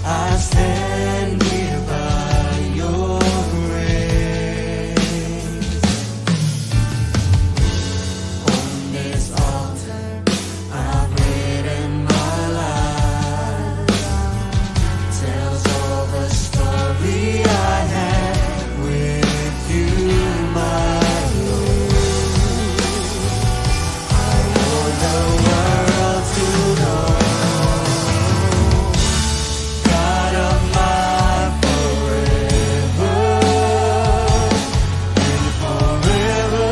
I stand here by your grace. On this altar I've written my life. Tells all the story I had with you, my Lord. I want the world to know, God of my forever, and forever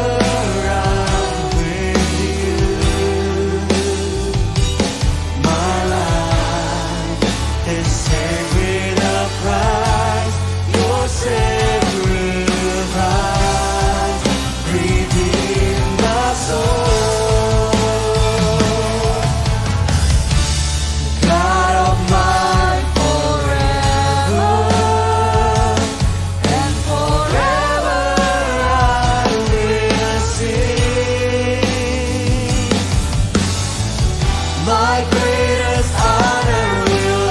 I'm with you. My life is saved with a price. Your sacrifice redeemed my soul. God of mine forever, and forever I will sing. My greatest honor will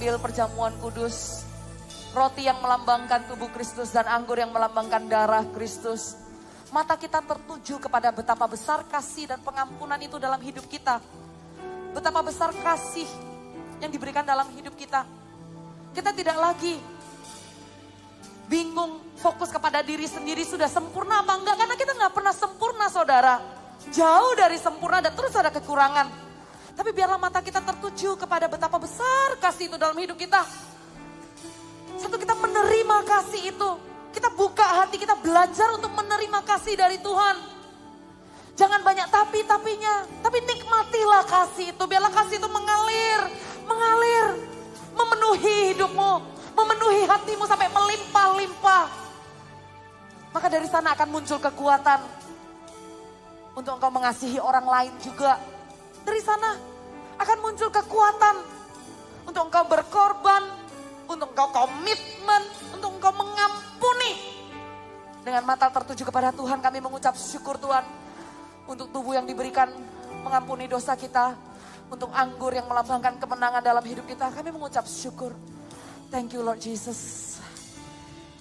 mengambil perjamuan kudus, roti yang melambangkan tubuh Kristus dan anggur yang melambangkan darah Kristus. Mata kita tertuju kepada betapa besar kasih dan pengampunan itu dalam hidup kita. Betapa besar kasih yang diberikan dalam hidup kita. Kita tidak lagi bingung fokus kepada diri sendiri sudah sempurna apa enggak. Karena kita nggak pernah sempurna saudara. Jauh dari sempurna dan terus ada kekurangan. Tapi biarlah mata kita tertuju kepada betapa besar kasih itu dalam hidup kita. Satu, kita menerima kasih itu. Kita buka hati, kita belajar untuk menerima kasih dari Tuhan. Jangan banyak tapi-tapinya. Tapi nikmatilah kasih itu. Biarlah kasih itu mengalir. Memenuhi hidupmu. Memenuhi hatimu sampai melimpah-limpah. Maka dari sana akan muncul kekuatan. Untuk engkau mengasihi orang lain juga. Dari sana akan muncul kekuatan. Untuk engkau berkorban. Untuk engkau komitmen. Untuk engkau mengampuni. Dengan mata tertuju kepada Tuhan kami mengucap syukur Tuhan. Untuk tubuh yang diberikan mengampuni dosa kita. Untuk anggur yang melambangkan kemenangan dalam hidup kita. Kami mengucap syukur. Thank you Lord Jesus.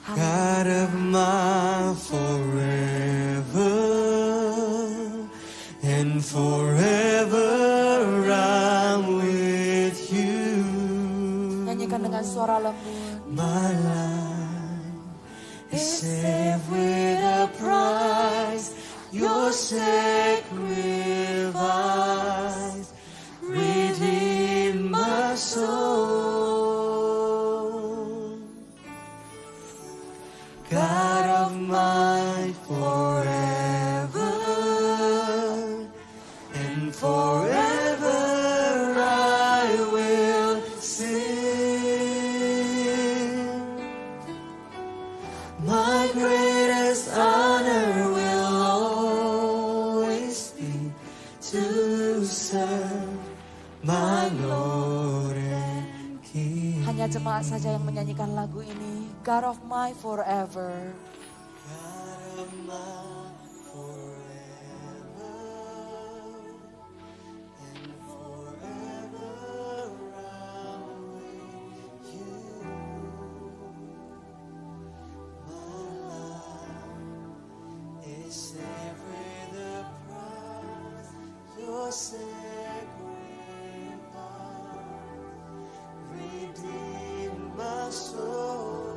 God of my forever. And forever I'm with you. Nyanyikan dengan suara lembut. My life is saved with a price. Your sacrifice redeemed my soul. God of my forever, and forever I will sing. My greatest honor will always be to serve my Lord and King. Hanya jemaat saja yang menyanyikan lagu ini. God of my forever. God of my forever, and forever I'm with you. My life is saved with a price. Your sacrifice redeemed my soul.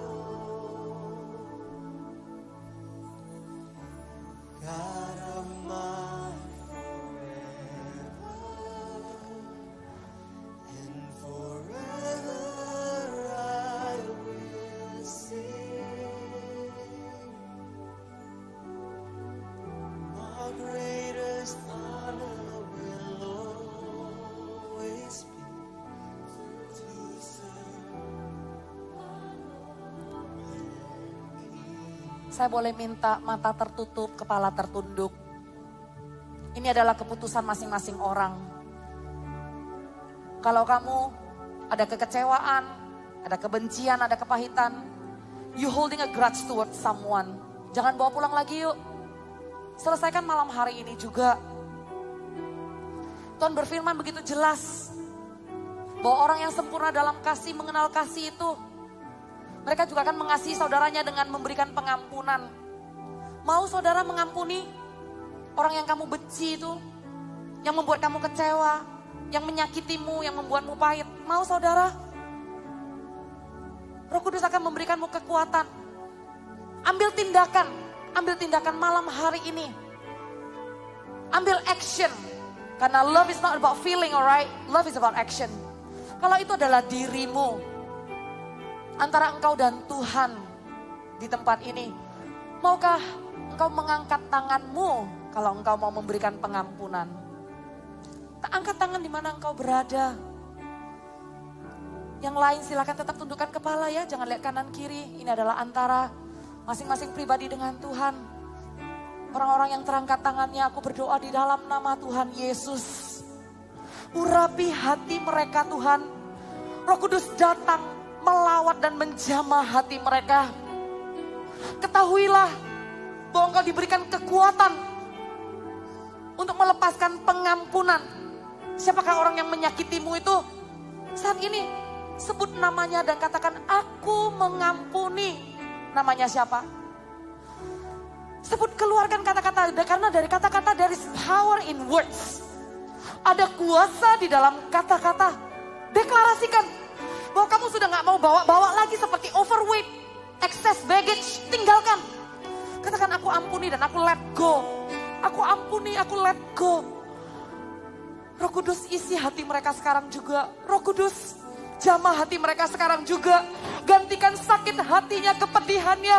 God of my forever, and forever I will sing. My greatest honor will always be to serve my Lord and King. Saya boleh minta mata tertutup, kepala tertunduk. Ini adalah keputusan masing-masing orang. Kalau kamu ada kekecewaan, ada kebencian, ada kepahitan, you holding a grudge towards someone. Jangan bawa pulang lagi yuk. Selesaikan malam hari ini juga. Tuhan berfirman begitu jelas. Bahwa orang yang sempurna dalam kasih, mengenal kasih itu. Mereka juga akan mengasihi saudaranya dengan memberikan pengampunan. Mau saudara mengampuni orang yang kamu benci itu, yang membuat kamu kecewa, yang menyakitimu, yang membuatmu pahit. Mau saudara? Roh Kudus akan memberikanmu kekuatan. Ambil tindakan malam hari ini. Ambil action. Karena love is not about feeling, alright? Love is about action. Kalau itu adalah dirimu, antara engkau dan Tuhan di tempat ini. Maukah engkau mengangkat tanganmu kalau engkau mau memberikan pengampunan? Angkat tangan di mana engkau berada. Yang lain silakan tetap tundukkan kepala ya, jangan lihat kanan kiri. Ini adalah antara masing-masing pribadi dengan Tuhan. Orang-orang yang terangkat tangannya, aku berdoa di dalam nama Tuhan Yesus. Urapi hati mereka Tuhan. Roh Kudus datang melawat dan menjamah hati mereka. Ketahuilah bahwa engkau diberikan kekuatan untuk melepaskan pengampunan. Siapakah orang yang menyakitimu itu? Saat ini Sebut namanya dan katakan, aku mengampuni. Namanya siapa? Sebut, keluarkan kata-kata, karena dari kata-kata there is power in words. Ada kuasa di dalam kata-kata. Deklarasikan bahwa kamu sudah gak mau bawa-bawa lagi seperti overweight, excess baggage, tinggalkan. Katakan, aku ampuni dan aku let go. Aku ampuni, aku let go. Roh Kudus, isi hati mereka sekarang juga. Roh Kudus, jamah hati mereka sekarang juga. Gantikan sakit hatinya, kepedihannya.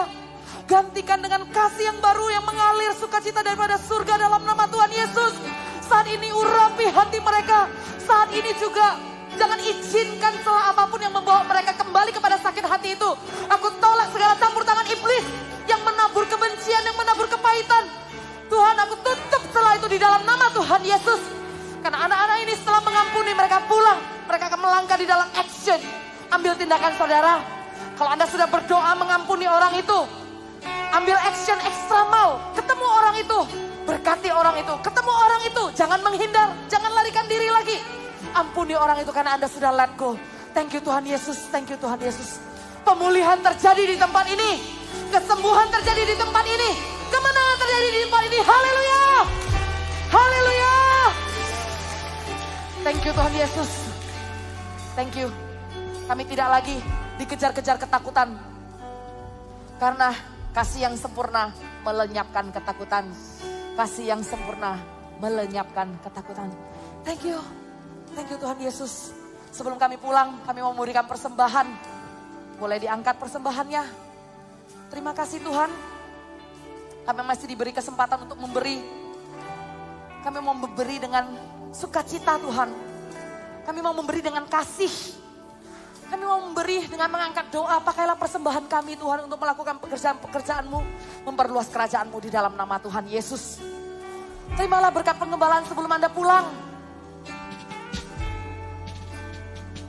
Gantikan dengan kasih yang baru yang mengalir sukacita daripada surga dalam nama Tuhan Yesus. Saat ini urapi hati mereka. Saat ini juga jangan izinkan celah apapun yang membawa mereka kembali kepada sakit hati itu. Aku tolak segala campur tangan iblis yang menabur kebencian, yang menabur kepahitan. Tuhan, aku tutup celah itu di dalam nama Tuhan Yesus. Karena anak-anak ini setelah mengampuni, mereka pulang. Mereka akan melangkah di dalam action. Ambil tindakan saudara. Kalau Anda sudah berdoa mengampuni orang itu, ambil action ekstra mau. Ketemu orang itu, berkati orang itu. Ketemu orang itu, jangan menghindar. Jangan larikan diri lagi. Ampuni orang itu karena Anda sudah let go. Thank you Tuhan Yesus, thank you Tuhan Yesus. Pemulihan terjadi di tempat ini. Kesembuhan terjadi di tempat ini. Kemenangan terjadi di tempat ini. Haleluya. Haleluya. Thank you Tuhan Yesus. Thank you. Kami tidak lagi dikejar-kejar ketakutan. Karena kasih yang sempurna melenyapkan ketakutan. Kasih yang sempurna melenyapkan ketakutan. Thank you. Thank you Tuhan Yesus. Sebelum kami pulang, kami mau memberikan persembahan. Boleh diangkat persembahannya. Terima kasih Tuhan. Kami masih diberi kesempatan untuk memberi. Kami mau memberi dengan sukacita Tuhan. Kami mau memberi dengan kasih. Kami mau memberi dengan mengangkat doa. Pakailah persembahan kami Tuhan untuk melakukan pekerjaan-pekerjaan-Mu. Memperluas kerajaan-Mu di dalam nama Tuhan Yesus. Terimalah berkat pengembalaan sebelum Anda pulang.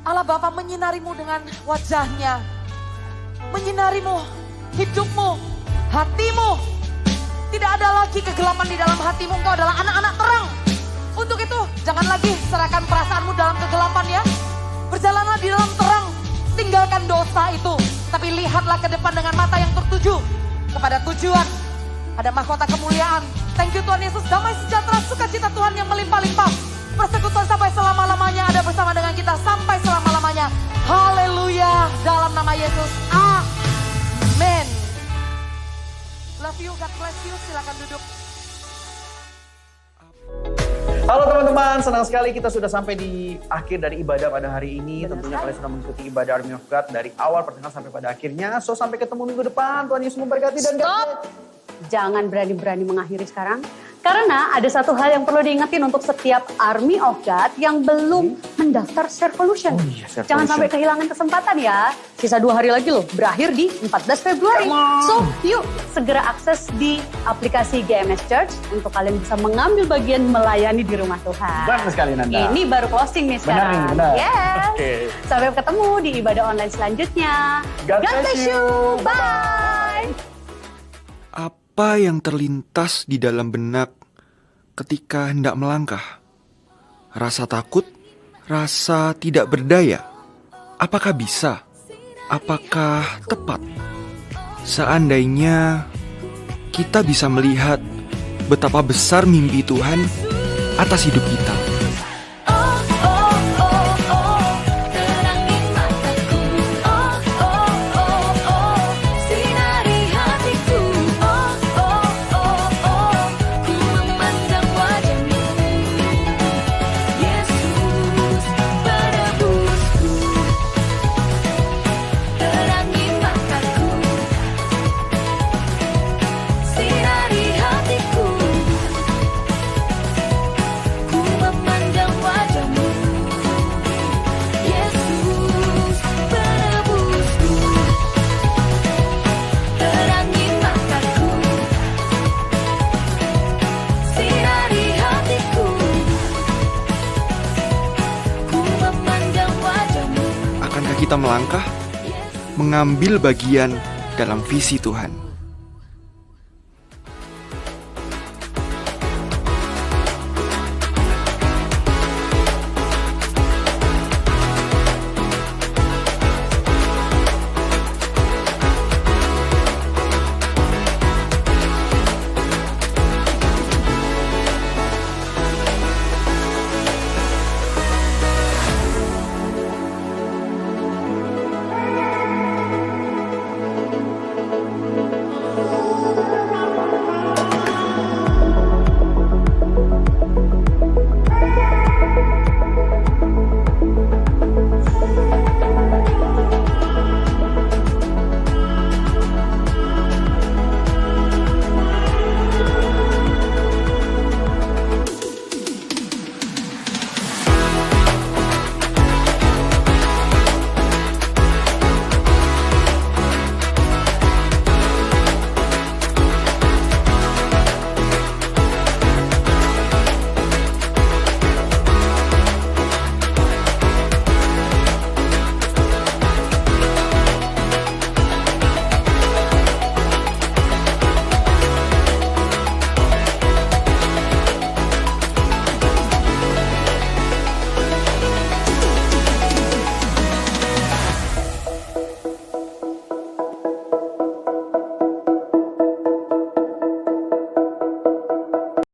Allah Bapa menyinarimu dengan wajahnya. Menyinarimu, hidupmu, hatimu. Tidak ada lagi kegelapan di dalam hatimu. Engkau adalah anak-anak terang. Untuk itu, jangan lagi serahkan perasaanmu dalam kegelapan ya. Berjalanlah di dalam terang. Tinggalkan dosa itu. Tapi lihatlah ke depan dengan mata yang tertuju kepada tujuan. Ada mahkota kemuliaan. Thank you Tuhan Yesus. Damai sejahtera, sukacita Tuhan yang melimpah-limpah. Persekutuan sampai selama-lamanya ada bersama dengan kita. Sampai selama-lamanya. Haleluya. Dalam nama Yesus. Amen. Love you, God bless you. Silakan duduk. Halo teman-teman, senang sekali kita sudah sampai di akhir dari ibadah pada hari ini. Tentunya kalian sudah mengikuti ibadah Army of God dari awal pertengahan sampai pada akhirnya. So sampai ketemu minggu depan. Tuhan Yesus memberkati dan Stop. Jangan berani-berani mengakhiri sekarang. Karena ada satu hal yang perlu diingetin untuk setiap Army of God yang belum mendaftar Servolution. Jangan sampai kehilangan kesempatan ya. Sisa 2 hari lagi loh, berakhir di 14 Februari. So yuk segera akses di aplikasi GMS Church untuk kalian bisa mengambil bagian melayani di rumah Tuhan. Benar sekali Nanda. Ini baru closing nih sekarang. Benar. Yes. Okay. Sampai ketemu di ibadah online selanjutnya. God bless you. Bye. Apa yang terlintas di dalam benak ketika hendak melangkah? Rasa takut? Rasa tidak berdaya? Apakah bisa? Apakah tepat? Seandainya kita bisa melihat betapa besar mimpi Tuhan atas hidup kita. Kita melangkah, mengambil bagian dalam visi Tuhan.